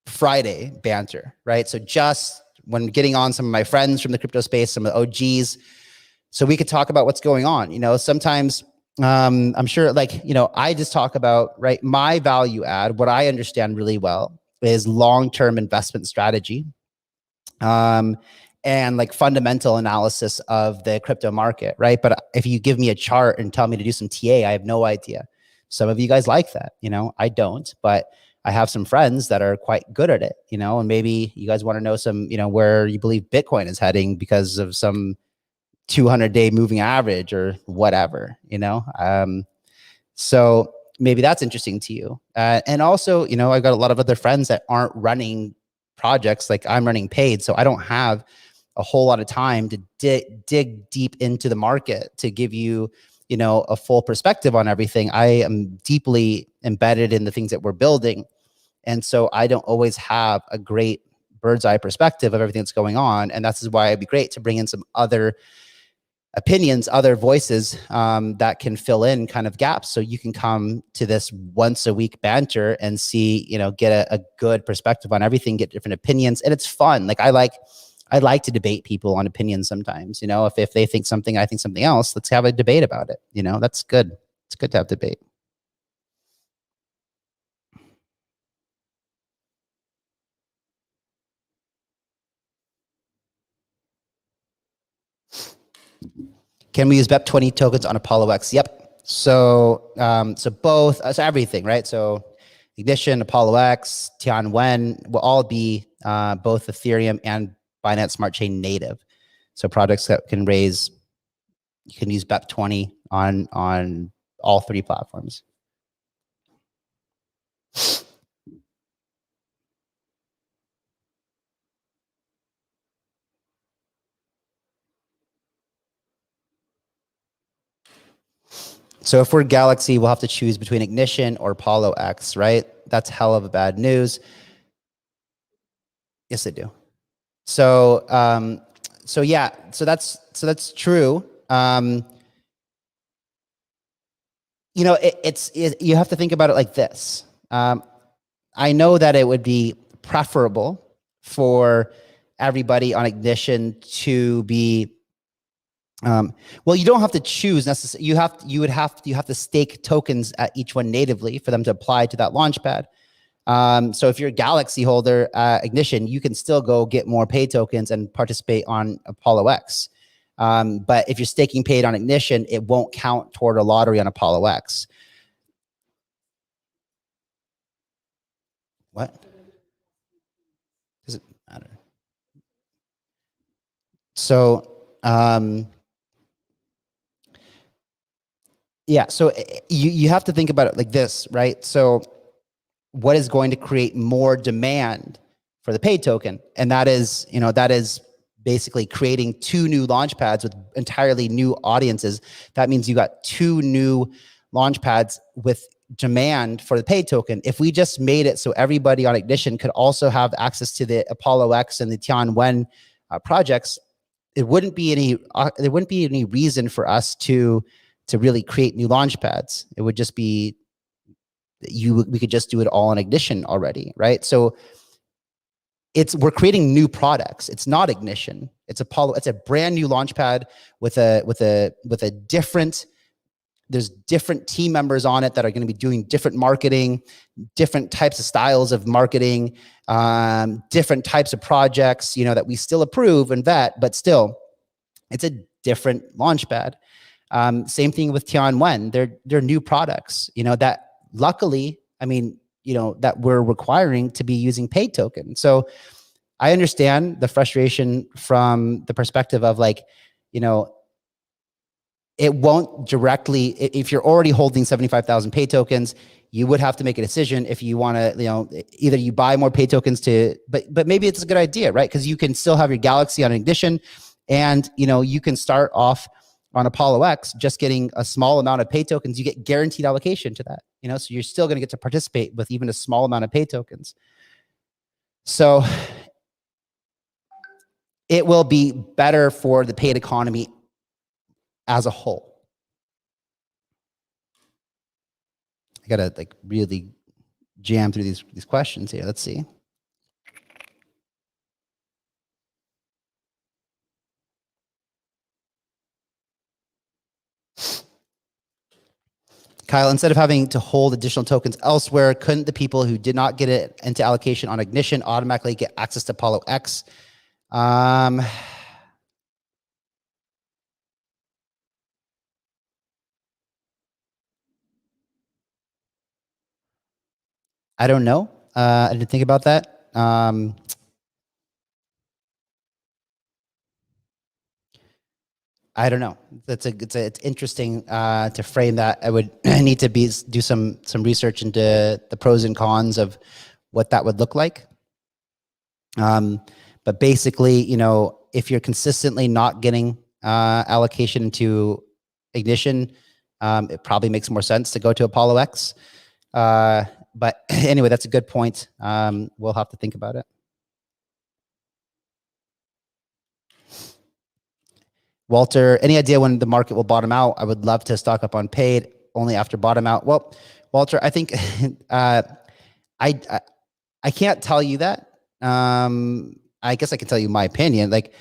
Friday banter, right? So just when getting on some of my friends from the crypto space, some of the OGs, so we could talk about what's going on. Sometimes I'm sure, like, I just talk about, right, my value add. What I understand really well is long-term investment strategy, um, and like fundamental analysis of the crypto market, right? But if you give me a chart and tell me to do some TA, I have no idea. Some of you guys like that, I don't, but I have some friends that are quite good at it, and maybe you guys want to know some, where you believe Bitcoin is heading because of some 200-day moving average or whatever, so maybe that's interesting to you. And also, I've got a lot of other friends that aren't running projects like I'm running paid. So I don't have a whole lot of time to dig deep into the market to give you, a full perspective on everything. I am deeply embedded in the things that we're building. And so I don't always have a great bird's eye perspective of everything that's going on. And that's why it'd be great to bring in some other opinions, other voices, that can fill in kind of gaps. So you can come to this once a week banter and see, get a good perspective on everything, get different opinions. And it's fun. Like I like to debate people on opinions sometimes, if they think something, I think something else, let's have a debate about it. That's good. It's good to have debate. Can we use BEP20 tokens on Apollo X? Yep. So, so both, so everything, right? So Ignition, Apollo X, Tianwen will all be both Ethereum and Binance Smart Chain native. So projects that can raise, you can use BEP20 on all three platforms. So if we're Galaxy, we'll have to choose between Ignition or Apollo X, right? That's hell of a bad news. Yes, they do. So, so yeah, so that's true. You have to think about it like this. I know that it would be preferable for everybody on Ignition to be, well, you don't have to choose necessarily. You have to stake tokens at each one natively for them to apply to that Launchpad. So if you're a Galaxy holder, Ignition, you can still go get more pay tokens and participate on Apollo X. But if you're staking paid on Ignition, it won't count toward a lottery on Apollo X. What? Does it matter? So, yeah, so you have to think about it like this, right? So what is going to create more demand for the paid token? And that is, basically creating two new launch pads with entirely new audiences. That means you got two new launch pads with demand for the paid token. If we just made it so everybody on Ignition could also have access to the Apollo X and the Tianwen projects, there wouldn't be any reason for us to really create new launch pads. It would just be we could just do it all in Ignition already, right? So we're creating new products. It's not Ignition. It's Apollo. It's a brand new launch pad with a different. There's different team members on it that are going to be doing different marketing, different types of styles of marketing, different types of projects, that we still approve and vet, but still, it's a different launch pad. Same thing with Tianwen. They're new products, that luckily, that we're requiring to be using paid token. So I understand the frustration from the perspective of like, it won't directly, if you're already holding 75,000 pay tokens, you would have to make a decision if you want to, either you buy more pay tokens but maybe it's a good idea, right? Because you can still have your Galaxy on Ignition and, you can start off on Apollo X, just getting a small amount of pay tokens. You get guaranteed allocation to that, so you're still going to get to participate with even a small amount of pay tokens. So it will be better for the paid economy as a whole. I gotta like really jam through these questions here. Let's see. Kyle, instead of having to hold additional tokens elsewhere, couldn't the people who did not get it into allocation on Ignition automatically get access to Apollo X? I don't know. I didn't think about that. I don't know. It's interesting to frame that. I would need to do some research into the pros and cons of what that would look like. But basically, you know, if you're consistently not getting allocation to Ignition, it probably makes more sense to go to Apollo X. But anyway, that's a good point. We'll have to think about it. Walter, any idea when the market will bottom out? I would love to stock up on paid only after bottom out. Well, Walter, I think I can't tell you that. I guess I can tell you my opinion. Like,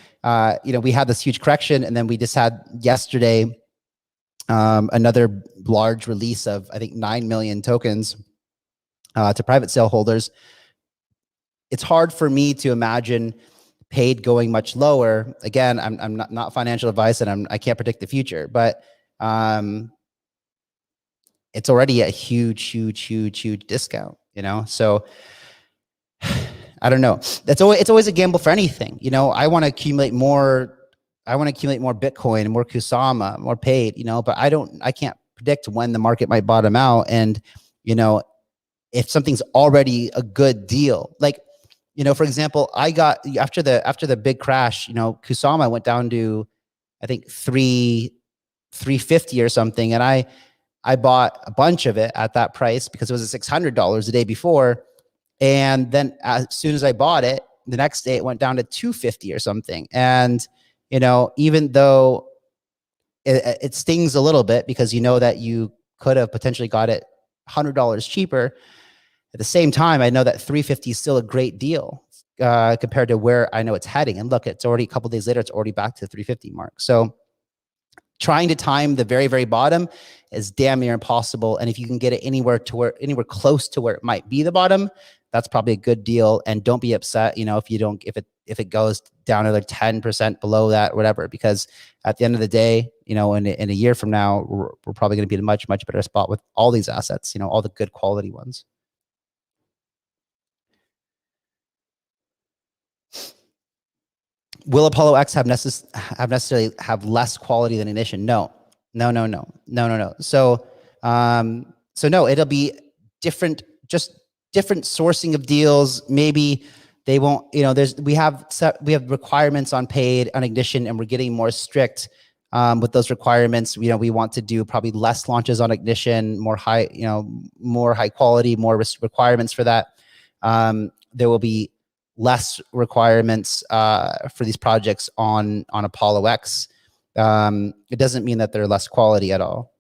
you know, we had this huge correction, and then we just had yesterday another large release of, I think, 9 million tokens to private sale holders. It's hard for me to imagine paid going much lower. Again, I'm not financial advice, and I can't predict the future, but it's already a huge discount, you know? So I don't know. It's always a gamble for anything. You know, I want to accumulate more Bitcoin, more Kusama, more paid, you know, but I can't predict when the market might bottom out. And, you know, if something's already a good deal, like, you know, for example, I got after the big crash, you know, Kusama went down to, I think, 350 or something. And I bought a bunch of it at that price because it was $600 the day before. And then as soon as I bought it, the next day it went down to 250 or something. And, you know, even though it stings a little bit because you know that you could have potentially got it $100 cheaper, at the same time, I know that 350 is still a great deal compared to where I know it's heading. And look, it's already a couple of days later, it's already back to the 350 mark. So trying to time the very bottom is damn near impossible. And if you can get it anywhere close to where it might be the bottom, that's probably a good deal. And don't be upset, you know, if it goes down another 10% below that, whatever, because at the end of the day, you know, in a year from now, we're probably going to be in a much better spot with all these assets, you know, all the good quality ones. Will Apollo X have necessarily have less quality than Ignition? No. So, no, it'll be different, just different sourcing of deals. Maybe they won't, you know, we have requirements on paid, on Ignition, and we're getting more strict with those requirements. You know, we want to do probably less launches on Ignition, more high quality, more requirements for that. There will be less requirements for these projects on Apollo X. It doesn't mean that they're less quality at all.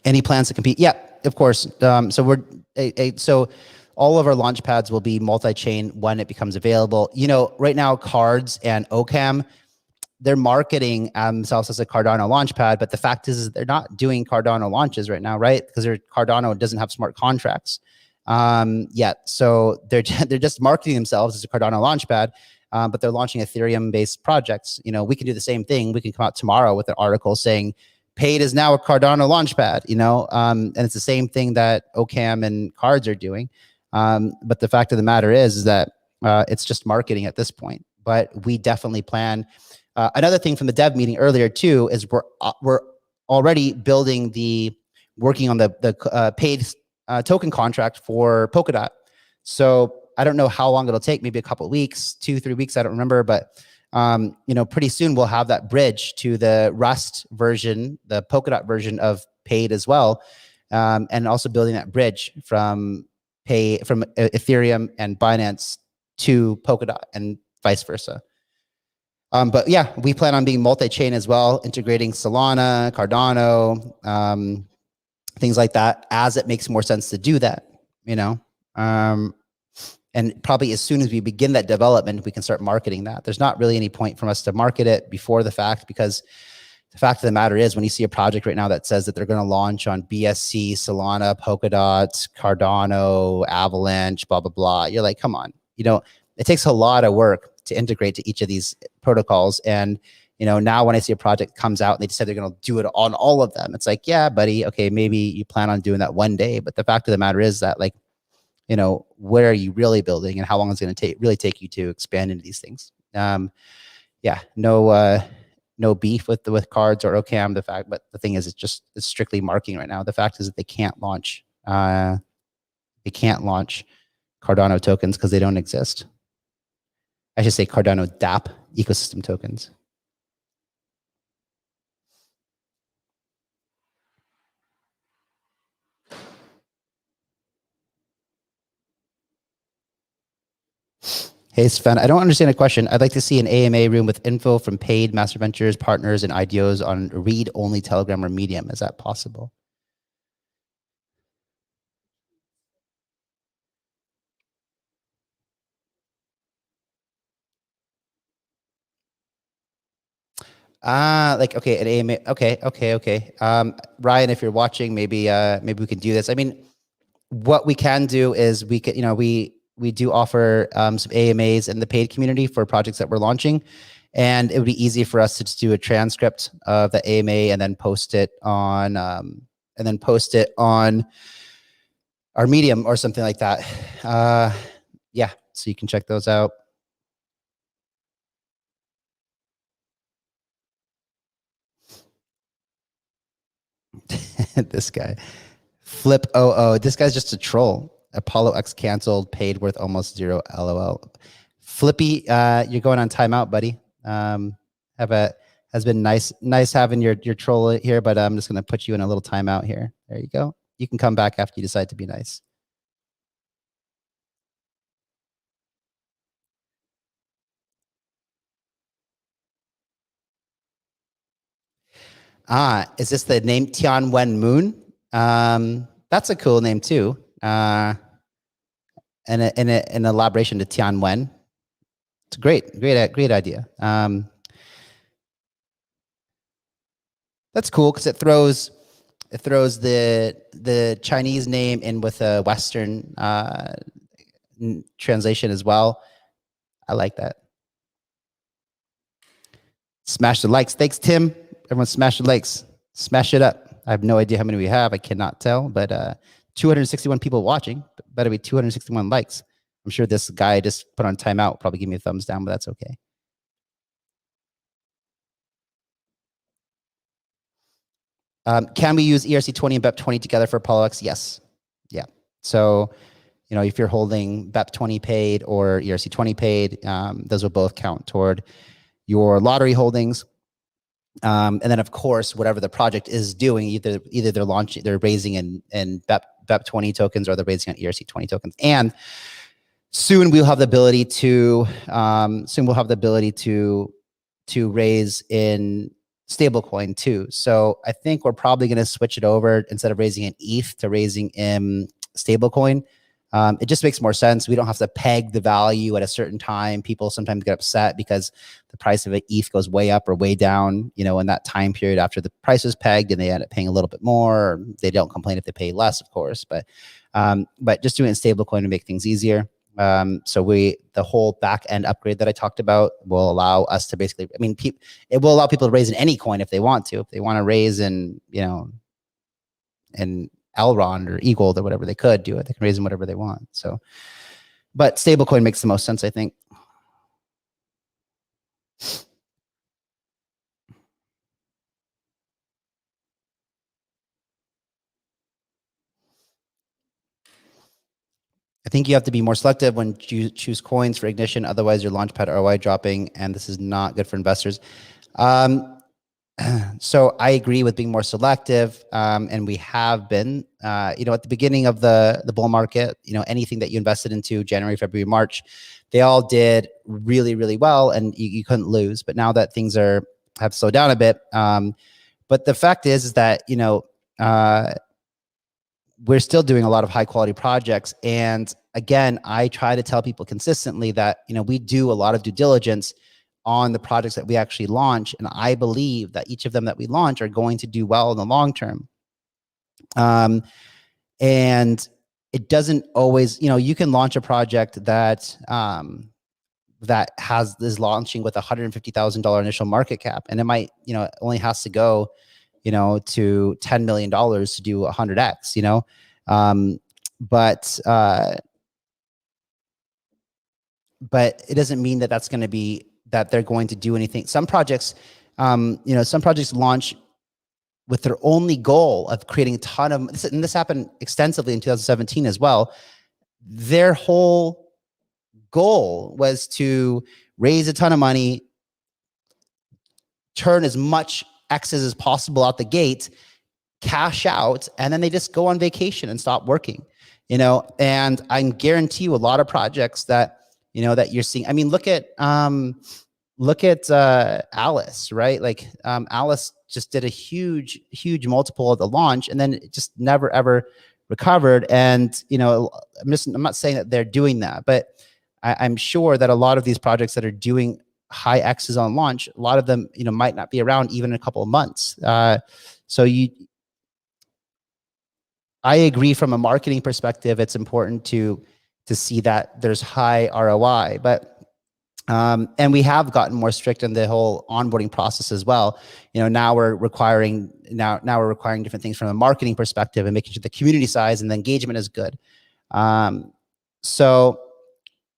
Any plans to compete? Yeah, of course. So all of our launch pads will be multi-chain when it becomes available. You know, right now, Cards and Ocam, they're marketing themselves as a Cardano launchpad, but the fact is they're not doing Cardano launches right now, right? Because Cardano doesn't have smart contracts yet. So they're just marketing themselves as a Cardano launchpad, but they're launching Ethereum-based projects. You know, we can do the same thing. We can come out tomorrow with an article saying paid is now a Cardano launchpad, you know, and it's the same thing that Ocam and Cards are doing. But the fact of the matter is that it's just marketing at this point. But we definitely plan. Another thing from the dev meeting earlier too is we're already working on the paid token contract for Polkadot. So I don't know how long it'll take, maybe a couple of weeks, 2-3 weeks, I don't remember, but you know, pretty soon we'll have that bridge to the Rust version, the Polkadot version of paid as well, and also building that bridge from Ethereum and Binance to Polkadot and vice versa. But yeah, we plan on being multi-chain as well, integrating Solana, Cardano, things like that, as it makes more sense to do that, you know. And probably as soon as we begin that development, we can start marketing that. There's not really any point for us to market it before the fact, because the fact of the matter is, when you see a project right now that says that they're going to launch on BSC, Solana, Polkadot, Cardano, Avalanche, blah, blah, blah, you're like, come on. It takes a lot of work to integrate to each of these protocols. And, now when I see a project comes out and they decide they're going to do it on all of them, it's like, yeah, buddy, okay, maybe you plan on doing that one day. But the fact of the matter is that, like, where are you really building, and how long is it going to really take you to expand into these things? Yeah, no beef with cards or OCAM. But the thing is, it's strictly marketing right now. The fact is that they can't launch Cardano tokens because they don't exist. I should say Cardano DApp ecosystem tokens. Hey, Sven, I don't understand a question. I'd like to see an AMA room with info from paid master ventures, partners, and IDOs on read-only Telegram or Medium. Is that possible? Like, okay, an AMA. Okay. Ryan, if you're watching, maybe we can do this. I mean, what we can do is we do offer some AMAs in the paid community for projects that we're launching, and it would be easy for us to just do a transcript of the AMA and then post it on our Medium or something like that. Yeah, so you can check those out. This guy, Flip OO. This guy's just a troll. Apollo X canceled, paid worth almost zero. LOL. Flippy, you're going on timeout, buddy. Has been nice having your troll here, but I'm just gonna put you in a little timeout here. There you go. You can come back after you decide to be nice. Is this the name Tianwen Moon? That's a cool name too. And an elaboration to Tianwen. It's a great idea. That's cool because it throws the Chinese name in with a Western translation as well. I like that. Smash the likes. Thanks, Tim. Everyone smash the likes. Smash it up. I have no idea how many we have. I cannot tell, but 261 people watching. Better be 261 likes. I'm sure this guy just put on timeout. Probably give me a thumbs down, but that's okay. Can we use ERC20 and BEP20 together for Polix? Yes. Yeah. So, if you're holding BEP20 paid or ERC20 paid, those will both count toward your lottery holdings. And then, of course, whatever the project is doing, either they're raising in BEP20 tokens or they're raising on ERC20 tokens. And soon we'll have the ability to raise in stablecoin too. So I think we're probably going to switch it over, instead of raising in ETH to raising in stablecoin. It just makes more sense. We don't have to peg the value at a certain time. People sometimes get upset because the price of an ETH goes way up or way down, in that time period after the price is pegged, and they end up paying a little bit more. Or they don't complain if they pay less, of course, but just doing it in stablecoin to make things easier. So the whole back end upgrade that I talked about will allow us to basically, it will allow people to raise in any coin if they want to. If they want to raise in, in Elrond or Eagle or whatever, they could do it. They can raise them whatever they want. So, but stablecoin makes the most sense, I think. I think you have to be more selective when you choose coins for ignition. Otherwise, your Launchpad ROI dropping, and this is not good for investors. So I agree with being more selective, and we have been. At the beginning of the bull market, anything that you invested into January, February, March, they all did really, really well, and you couldn't lose. But now that things have slowed down a bit, but the fact is that we're still doing a lot of high quality projects. And again, I try to tell people consistently that, we do a lot of due diligence on the projects that we actually launch. And I believe that each of them that we launch are going to do well in the long term. And it doesn't always, you can launch a project that, that is launching with $150,000 initial market cap. And it might, only has to go, to $10 million to do 100x, but it doesn't mean that that's going to be, that they're going to do anything. Some projects, some projects launch with their only goal of creating a ton of, and this happened extensively in 2017 as well. Their whole goal was to raise a ton of money, turn as much X's as possible out the gate, cash out, and then they just go on vacation and stop working, and I guarantee you a lot of projects that, that you're seeing. I mean, look at Alice, right? Like, Alice just did a huge multiple at the launch, and then it just never ever recovered. And I'm not saying that they're doing that, but I'm sure that a lot of these projects that are doing high X's on launch, a lot of them, might not be around even in a couple of months. So I agree from a marketing perspective, it's important to see that there's high ROI, but and we have gotten more strict in the whole onboarding process as well. Now we're requiring different things from a marketing perspective and making sure the community size and the engagement is good. So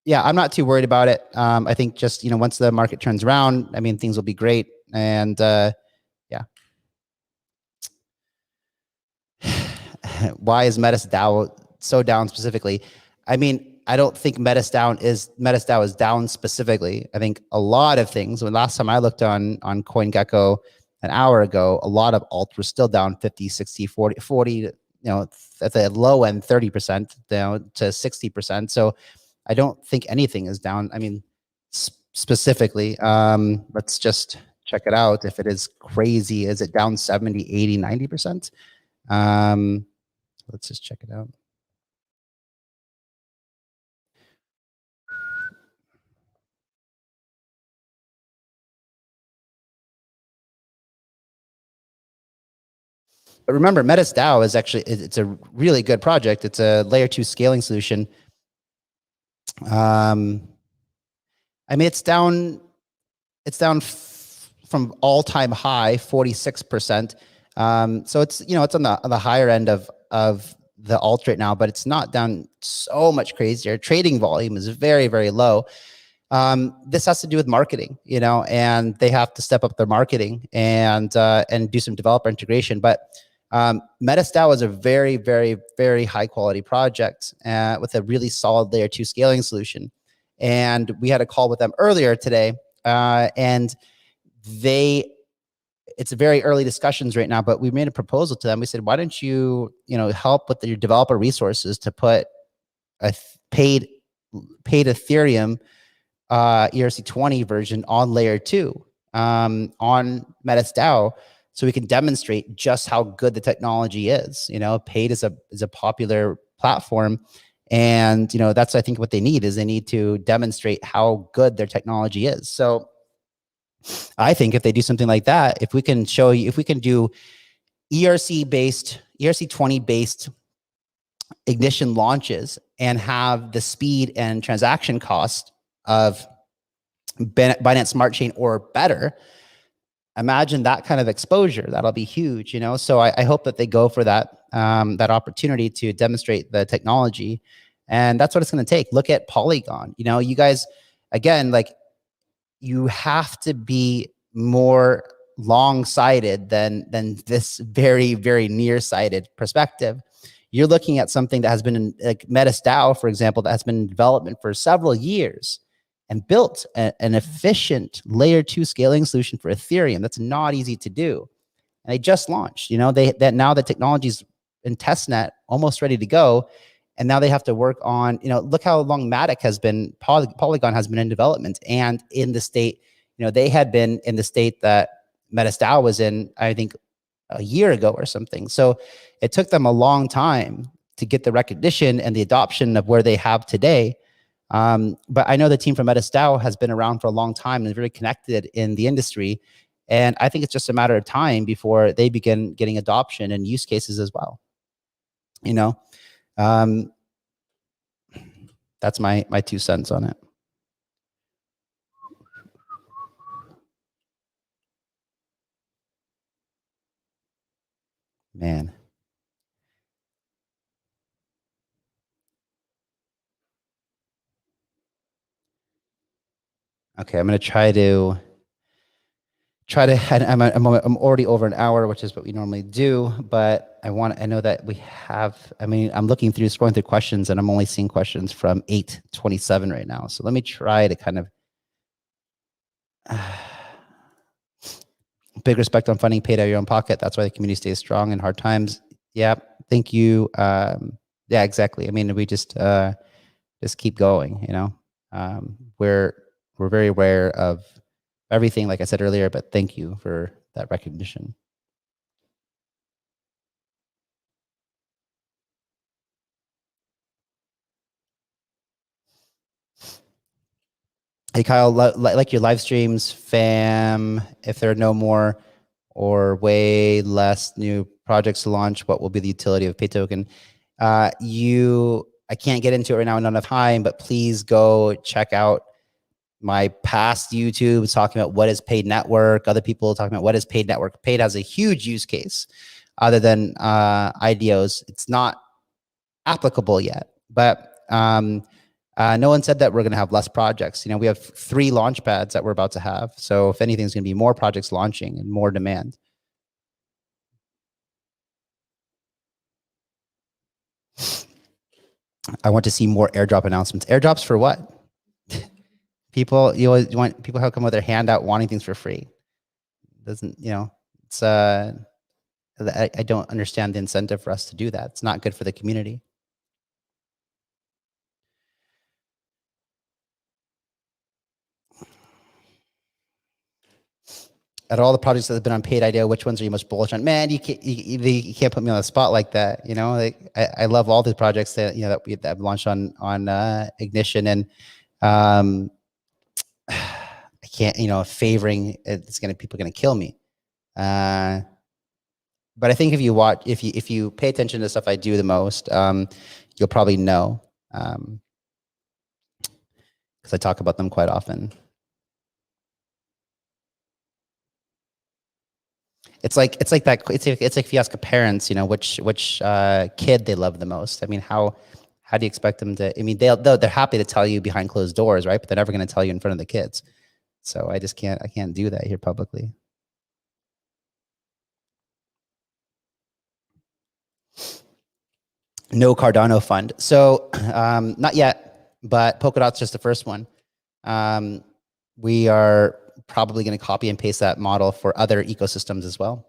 yeah, I'm not too worried about it. I think just, once the market turns around, I mean, things will be great. And yeah. Why is Metis DAO so down specifically? I mean, I don't think Metis DAO is down specifically. I think a lot of things, when last time I looked on CoinGecko an hour ago, a lot of alts were still down 50, 60, 40, at the low end, 30% down to 60%. So I don't think anything is down. I mean, specifically, let's just check it out. If it is crazy, is it down 70, 80, 90%? Let's just check it out. But remember, Metis DAO is actually, it's a really good project. It's a layer 2 scaling solution. I mean, it's down from all-time high, 46%. So it's, it's on the higher end of the alt right now, but it's not down so much crazier. Trading volume is very, very low. This has to do with marketing, and they have to step up their marketing and do some developer integration. But Metis DAO is a very, very, very high quality project with a really solid layer 2 scaling solution. And we had a call with them earlier today, and it's very early discussions right now, but we made a proposal to them. We said, why don't you, help with your developer resources to put a paid Ethereum ERC20 version on layer 2 on Metis DAO, so we can demonstrate just how good the technology is. Paid is a popular platform, and that's, I think, what they need is they need to demonstrate how good their technology is. So I think if they do something like that, if we can do ERC20 based ignition launches and have the speed and transaction cost of Binance Smart Chain or better, imagine that kind of exposure. That'll be huge, So I hope that they go for that opportunity to demonstrate the technology, and that's what it's going to take. Look at Polygon. You guys, again, like, you have to be more long-sighted than this very, very near-sighted perspective. You're looking at something that has been in, like Metis DAO, for example, that has been in development for several years and built an efficient layer 2 scaling solution for Ethereum. That's not easy to do. And they just launched, now the technology's in testnet, almost ready to go. And now they have to work on, look how long Matic has been, Polygon has been in development, and in the state, they had been in the state that Metis DAO was in, I think, a year ago or something. So it took them a long time to get the recognition and the adoption of where they have today. But I know the team from MetaStao has been around for a long time and is very connected in the industry. And I think it's just a matter of time before they begin getting adoption and use cases as well. You know, that's my 2 cents on it. Man. Okay, I'm gonna try to. I'm already over an hour, which is what we normally do, but I know that we have, I'm looking through, scrolling through questions, and I'm only seeing questions from 8:27 right now. So let me try to kind of, big respect on funding paid out of your own pocket. That's why the community stays strong in hard times. Yeah, thank you. Yeah, exactly. I mean, we just keep going, you know. We're very aware of everything, like I said earlier, but thank you for that recognition. Hey, Kyle, like your live streams, fam, if there are no more or way less new projects to launch, what will be the utility of pay token? I can't get into it right now, not enough time, but please go check out my past YouTube talking about what is paid network, other people talking about what is paid network. Paid has a huge use case other than IDOs. It's not applicable yet, but no one said that we're going to have less projects. You know, we have 3 launch pads that we're about to have. So if anything, there's going to be more projects launching and more demand. I want to see more airdrop announcements. Airdrops for what? People, you always want people who come with their hand out wanting things for free. Doesn't, you know, it's I don't understand the incentive for us to do that. It's not good for the community. At all the projects that have been on paid IDO, which ones are you most bullish on? Man, you can't put me on the spot like that. You know, like I love all the projects that, you know, that have launched on Ignition, and I can't, you know, favoring it's gonna, people are gonna kill me. But I think if you watch, if you pay attention to stuff I do the most, you'll probably know, because I talk about them quite often. It's like that. It's like if you ask parents, you know, which kid they love the most. I mean, how do you expect them to? I mean, they're happy to tell you behind closed doors, right? But they're never going to tell you in front of the kids. So I just can't. I can't do that here publicly. No Cardano fund. So not yet, but Polkadot's just the first one. We are probably going to copy and paste that model for other ecosystems as well.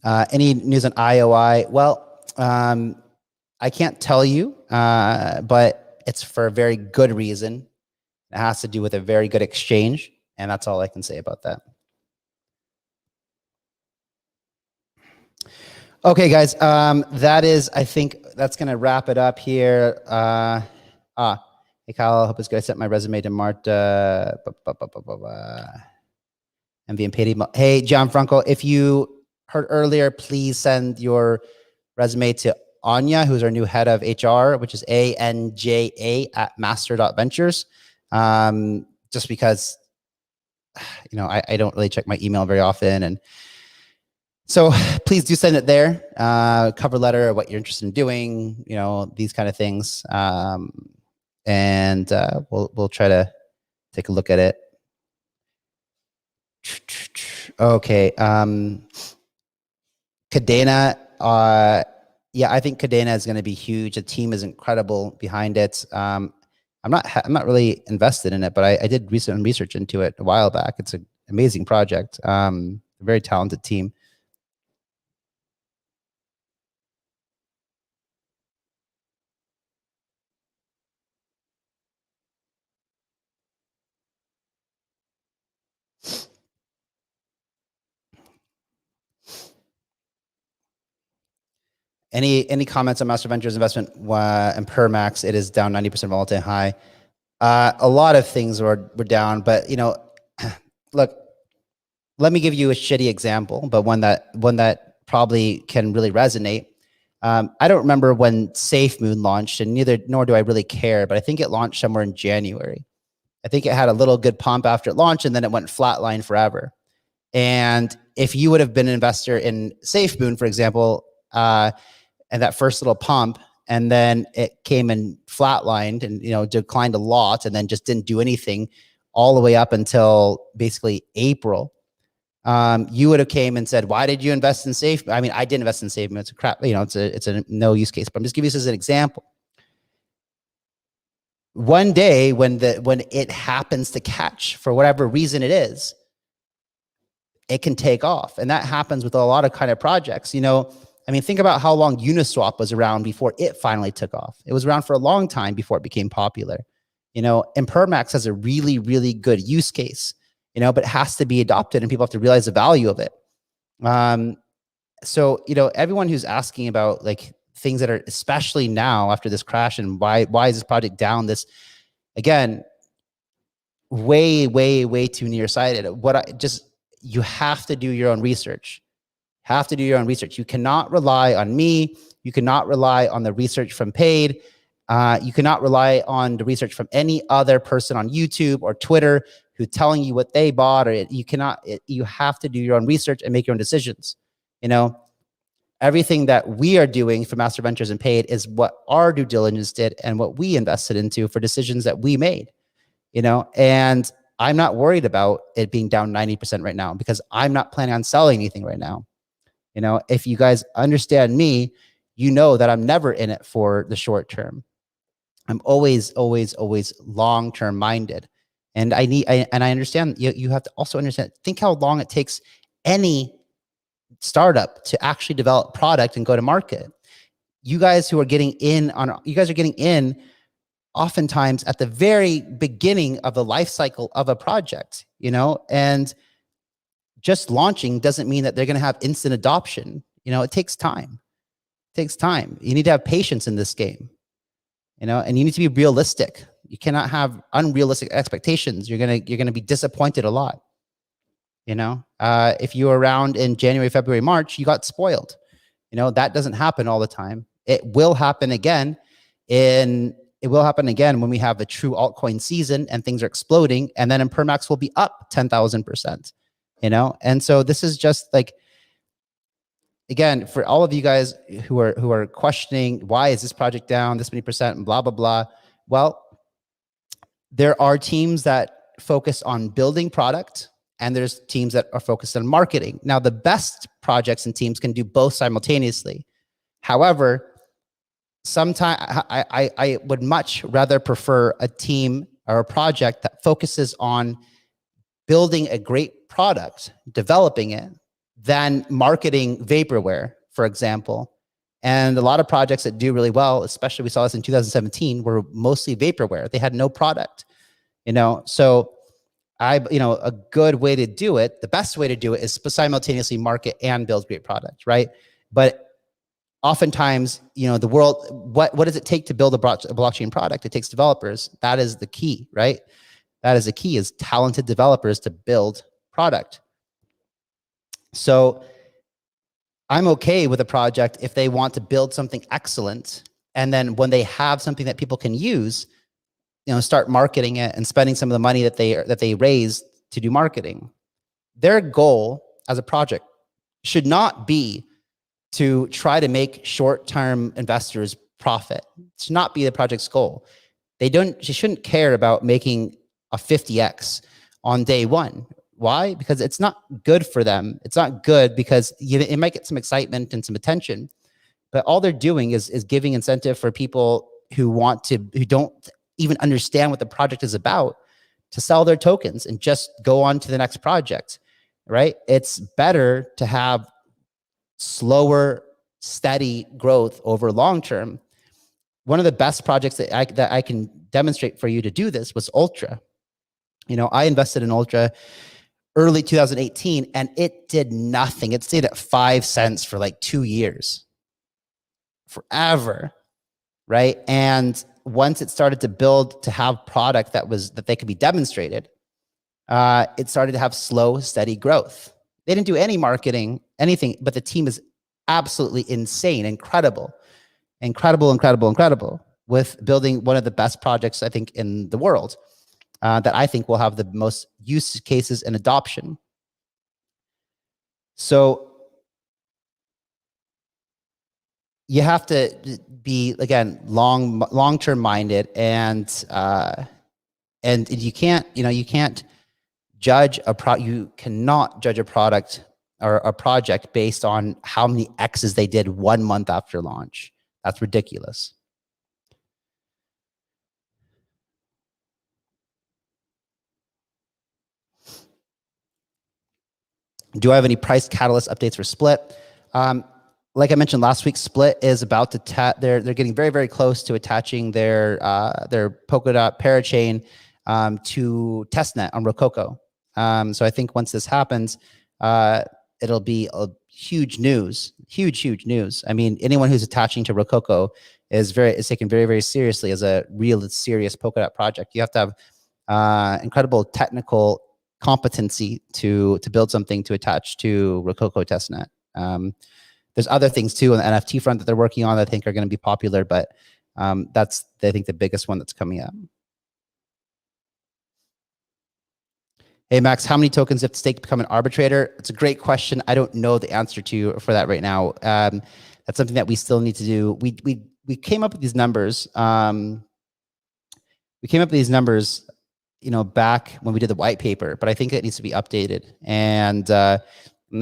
Any news on IOI? Well, I can't tell you, but it's for a very good reason. It has to do with a very good exchange, and that's all I can say about that. Okay, guys, that is, I think that's going to wrap it up here. Hey, Kyle, I hope it's good. I sent my resume to Marta. MV and Patty. Hey, Gianfranco, if you heard earlier, please send your resume to Anya, who's our new head of HR, which is anja@master.ventures. Just because, you know, I don't really check my email very often. And so please do send it there. Cover letter, what you're interested in doing, you know, these kind of things. And we'll try to take a look at it. Okay. Kadena, yeah, I think Kadena is going to be huge. The team is incredible behind it. I'm not really invested in it, but I did recent research into it a while back. It's an amazing project. A very talented team. Any comments on Master Ventures investment and per max? It is down 90% all-time high. A lot of things were down, but look, let me give you a shitty example, but one that probably can really resonate. I don't remember when SafeMoon launched, and nor do I really care, but I think it launched somewhere in January. I think it had a little good pump after it launched, and then it went flatline forever. And if you would have been an investor in SafeMoon, for example, and that first little pump, and then it came and flatlined and declined a lot, and then just didn't do anything all the way up until basically April, you would have came and said, "Why did you invest in SafeMoon?" I mean, I didn't invest in SafeMoon. It's a crap, it's a no use case. But I'm just giving this as an example. One day when it happens to catch for whatever reason it is, it can take off, and that happens with a lot of kind of projects. I mean, think about how long Uniswap was around before it finally took off. It was around for a long time before it became popular. And Permax has a really, really good use case, but it has to be adopted and people have to realize the value of it. So, everyone who's asking about like things that are, especially now after this crash, and why is this project down, this, again, way, way, way too nearsighted. You have to do your own research. You cannot rely on me. You cannot rely on the research from Paid. You cannot rely on the research from any other person on YouTube or Twitter who's telling you what they bought, or you have to do your own research and make your own decisions. Everything that we are doing for Master Ventures and Paid is what our due diligence did and what we invested into for decisions that we made, and I'm not worried about it being down 90% right now because I'm not planning on selling anything right now. If you guys understand me, that I'm never in it for the short term. I'm always, always, always long-term minded. And I understand you have to also understand, think how long it takes any startup to actually develop product and go to market. You guys are getting in oftentimes at the very beginning of the life cycle of a project, and just launching doesn't mean that they're going to have instant adoption. It takes time. You need to have patience in this game, and you need to be realistic. You cannot have unrealistic expectations. You're going to be disappointed a lot. If you were around in January, February, March, you got spoiled. That doesn't happen all the time. It will happen again when we have a true altcoin season and things are exploding, and then Permax will be up 10,000%. And so this is just like, again, for all of you guys who are questioning, why is this project down this many percent and blah, blah, blah. Well, there are teams that focus on building product and there's teams that are focused on marketing. Now, the best projects and teams can do both simultaneously. However, sometimes I would much rather prefer a team or a project that focuses on building a great product, developing it, than marketing vaporware, for example. And a lot of projects that do really well, especially we saw this in 2017, were mostly vaporware. They had no product, So a good way to do it, the best way to do it is simultaneously market and build great product, right? But oftentimes, the world, what does it take to build a blockchain product? It takes developers. That is the key, right? That is the key, is talented developers to build product. So I'm okay with a project if they want to build something excellent, and then when they have something that people can use, start marketing it and spending some of the money that they raised to do marketing. Their goal as a project should not be to try to make short-term investors profit. It should not be the project's goal. They shouldn't care about making a 50x on day one. Why? Because it's not good for them. It's not good because it might get some excitement and some attention, but all they're doing is giving incentive for people who don't even understand what the project is about to sell their tokens and just go on to the next project, right? It's better to have slower, steady growth over long term. One of the best projects that I can demonstrate for you to do this was Ultra. I invested in Ultra early 2018 and it did nothing. It stayed at 5 cents for like 2 years. forever, right? And once it started to build to have product that they could be demonstrated, it started to have slow, steady growth. They didn't do any marketing, anything, but the team is absolutely insane, incredible with building one of the best projects, I think, in the world that I think will have the most use cases and adoption. So you have to be, again, long-term minded, and you can't judge you cannot judge a product or a project based on how many X's they did 1 month after launch. That's ridiculous. Do I have any price catalyst updates for Split? Like I mentioned last week, Split is about to they're getting very, very close to attaching their Polkadot parachain to testnet on Rococo. So I think once this happens, it'll be a huge news. I mean, anyone who's attaching to Rococo is taken very, very seriously as a real serious Polkadot project. You have to have incredible technical competency to build something to attach to Rococo testnet. There's other things too on the NFT front that they're working on that I think are going to be popular, but that's, I think, the biggest one that's coming up. Hey, Max, how many tokens if the stake become an arbitrator? It's a great question. I don't know the answer for that right now. That's something that we still need to do. We came up with these numbers. Back when we did the white paper, but I think it needs to be updated, and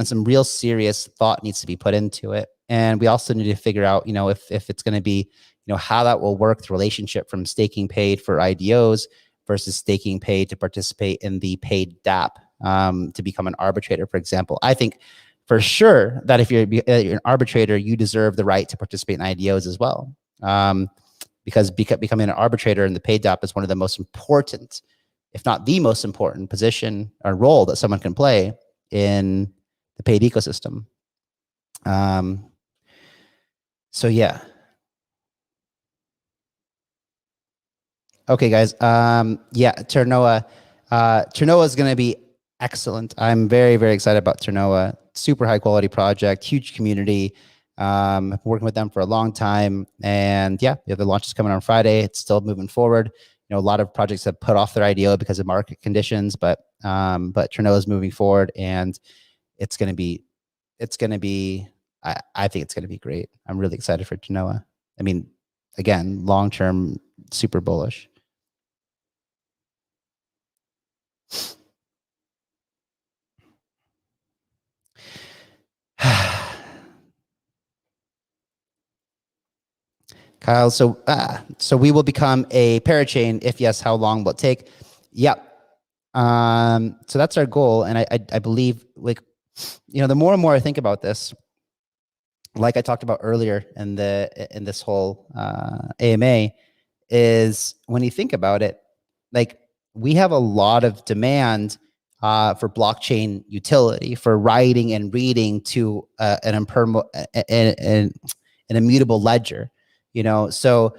some real serious thought needs to be put into it. And we also need to figure out, if it's going to be, how that will work, the relationship from staking paid for IDOs versus staking paid to participate in the paid DApp to become an arbitrator, for example. I think for sure that if you're an arbitrator, you deserve the right to participate in IDOs as well. Because becoming an arbitrator in the paid DApp is one of the most important, if not the most important position or role that someone can play in the paid ecosystem. So yeah. Okay, guys. Yeah, Ternoa. Ternoa is going to be excellent. I'm very, very excited about Ternoa. Super high quality project, huge community. I've been working with them for a long time, and yeah, the launch is coming on Friday. It's still moving forward. A lot of projects have put off their IDO because of market conditions, but Ternoa is moving forward, and it's going to be, I think it's going to be great. I'm really excited for Ternoa. I mean, again, long-term, super bullish. Kyle, so we will become a parachain. If yes, how long will it take? Yep. So that's our goal, and I believe, like, the more and more I think about this, like I talked about earlier in this whole AMA, is when you think about it, like, we have a lot of demand for blockchain utility, for writing and reading to an immutable ledger. So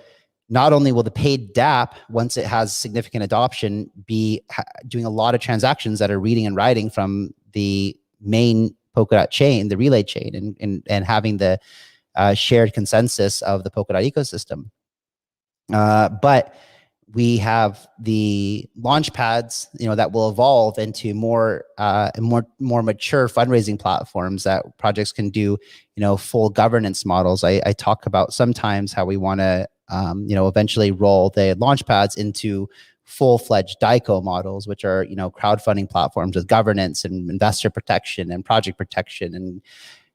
not only will the paid DApp, once it has significant adoption, be doing a lot of transactions that are reading and writing from the main Polkadot chain, the relay chain, and having the shared consensus of the Polkadot ecosystem. But we have the Launchpads, that will evolve into more mature fundraising platforms that projects can do, full governance models. I talk about sometimes how we want to, eventually roll the Launchpads into full-fledged DICO models, which are, crowdfunding platforms with governance and investor protection and project protection and,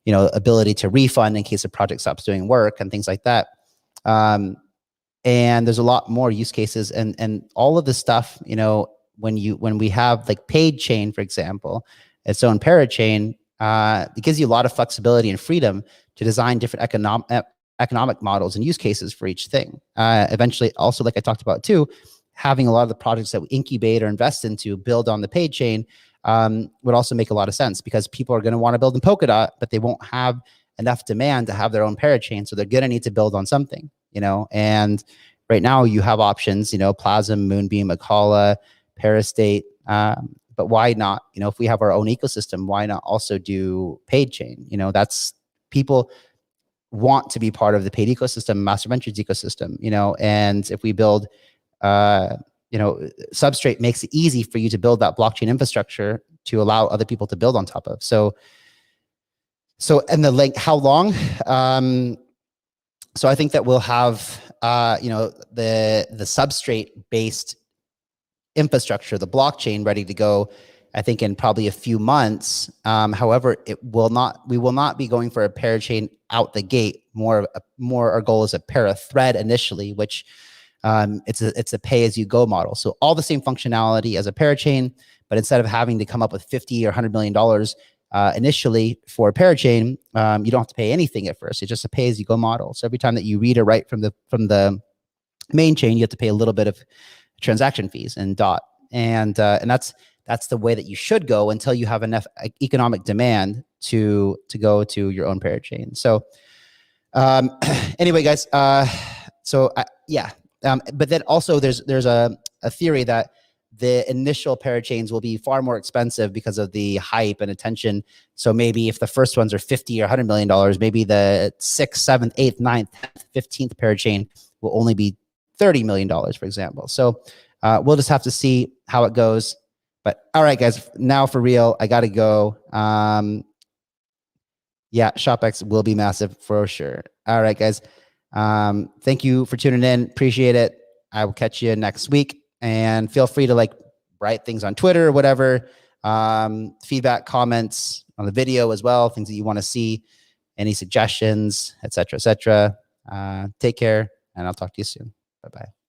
ability to refund in case a project stops doing work and things like that. And there's a lot more use cases, and all of this stuff, when we have like paid chain, for example, its own parachain, it gives you a lot of flexibility and freedom to design different economic models and use cases for each thing. Eventually, also, like I talked about too, having a lot of the projects that we incubate or invest into build on the paid chain would also make a lot of sense, because people are going to want to build in Polkadot, but they won't have enough demand to have their own parachain. So they're going to need to build on something, and right now you have options, Plasm, Moonbeam, Akala, Parastate. But why not, if we have our own ecosystem, why not also do paid chain? That's people want to be part of the paid ecosystem, Master Ventures ecosystem, and if we build, Substrate makes it easy for you to build that blockchain infrastructure to allow other people to build on top of. So and the length, how long? So I think that we'll have, the Substrate based infrastructure, the blockchain ready to go, I think in probably a few months. However, we will not be going for a parachain out the gate. More our goal is a para-thread initially, which it's a pay-as-you-go model. So all the same functionality as a parachain, but instead of having to come up with $50 or $100 million initially for a parachain, you don't have to pay anything at first. It's just a pay-as-you-go model. So every time that you read or write from the main chain, you have to pay a little bit of transaction fees and DOT, and that's the way that you should go until you have enough economic demand to go to your own parachain. So anyway, guys, but then also there's a theory that the initial parachains will be far more expensive because of the hype and attention. So maybe if the first ones are $50 or $100 million, maybe the 6th, 7th, 8th, 9th, 10th, 15th parachain will only be $30 million, for example. So we'll just have to see how it goes. But all right, guys, now for real, I got to go. Yeah, ShopX will be massive for sure. All right, guys. Thank you for tuning in. Appreciate it. I will catch you next week. And feel free to write things on Twitter or whatever. Feedback, comments on the video as well, things that you want to see, any suggestions, etc., etc. Take care, and I'll talk to you soon. Bye-bye.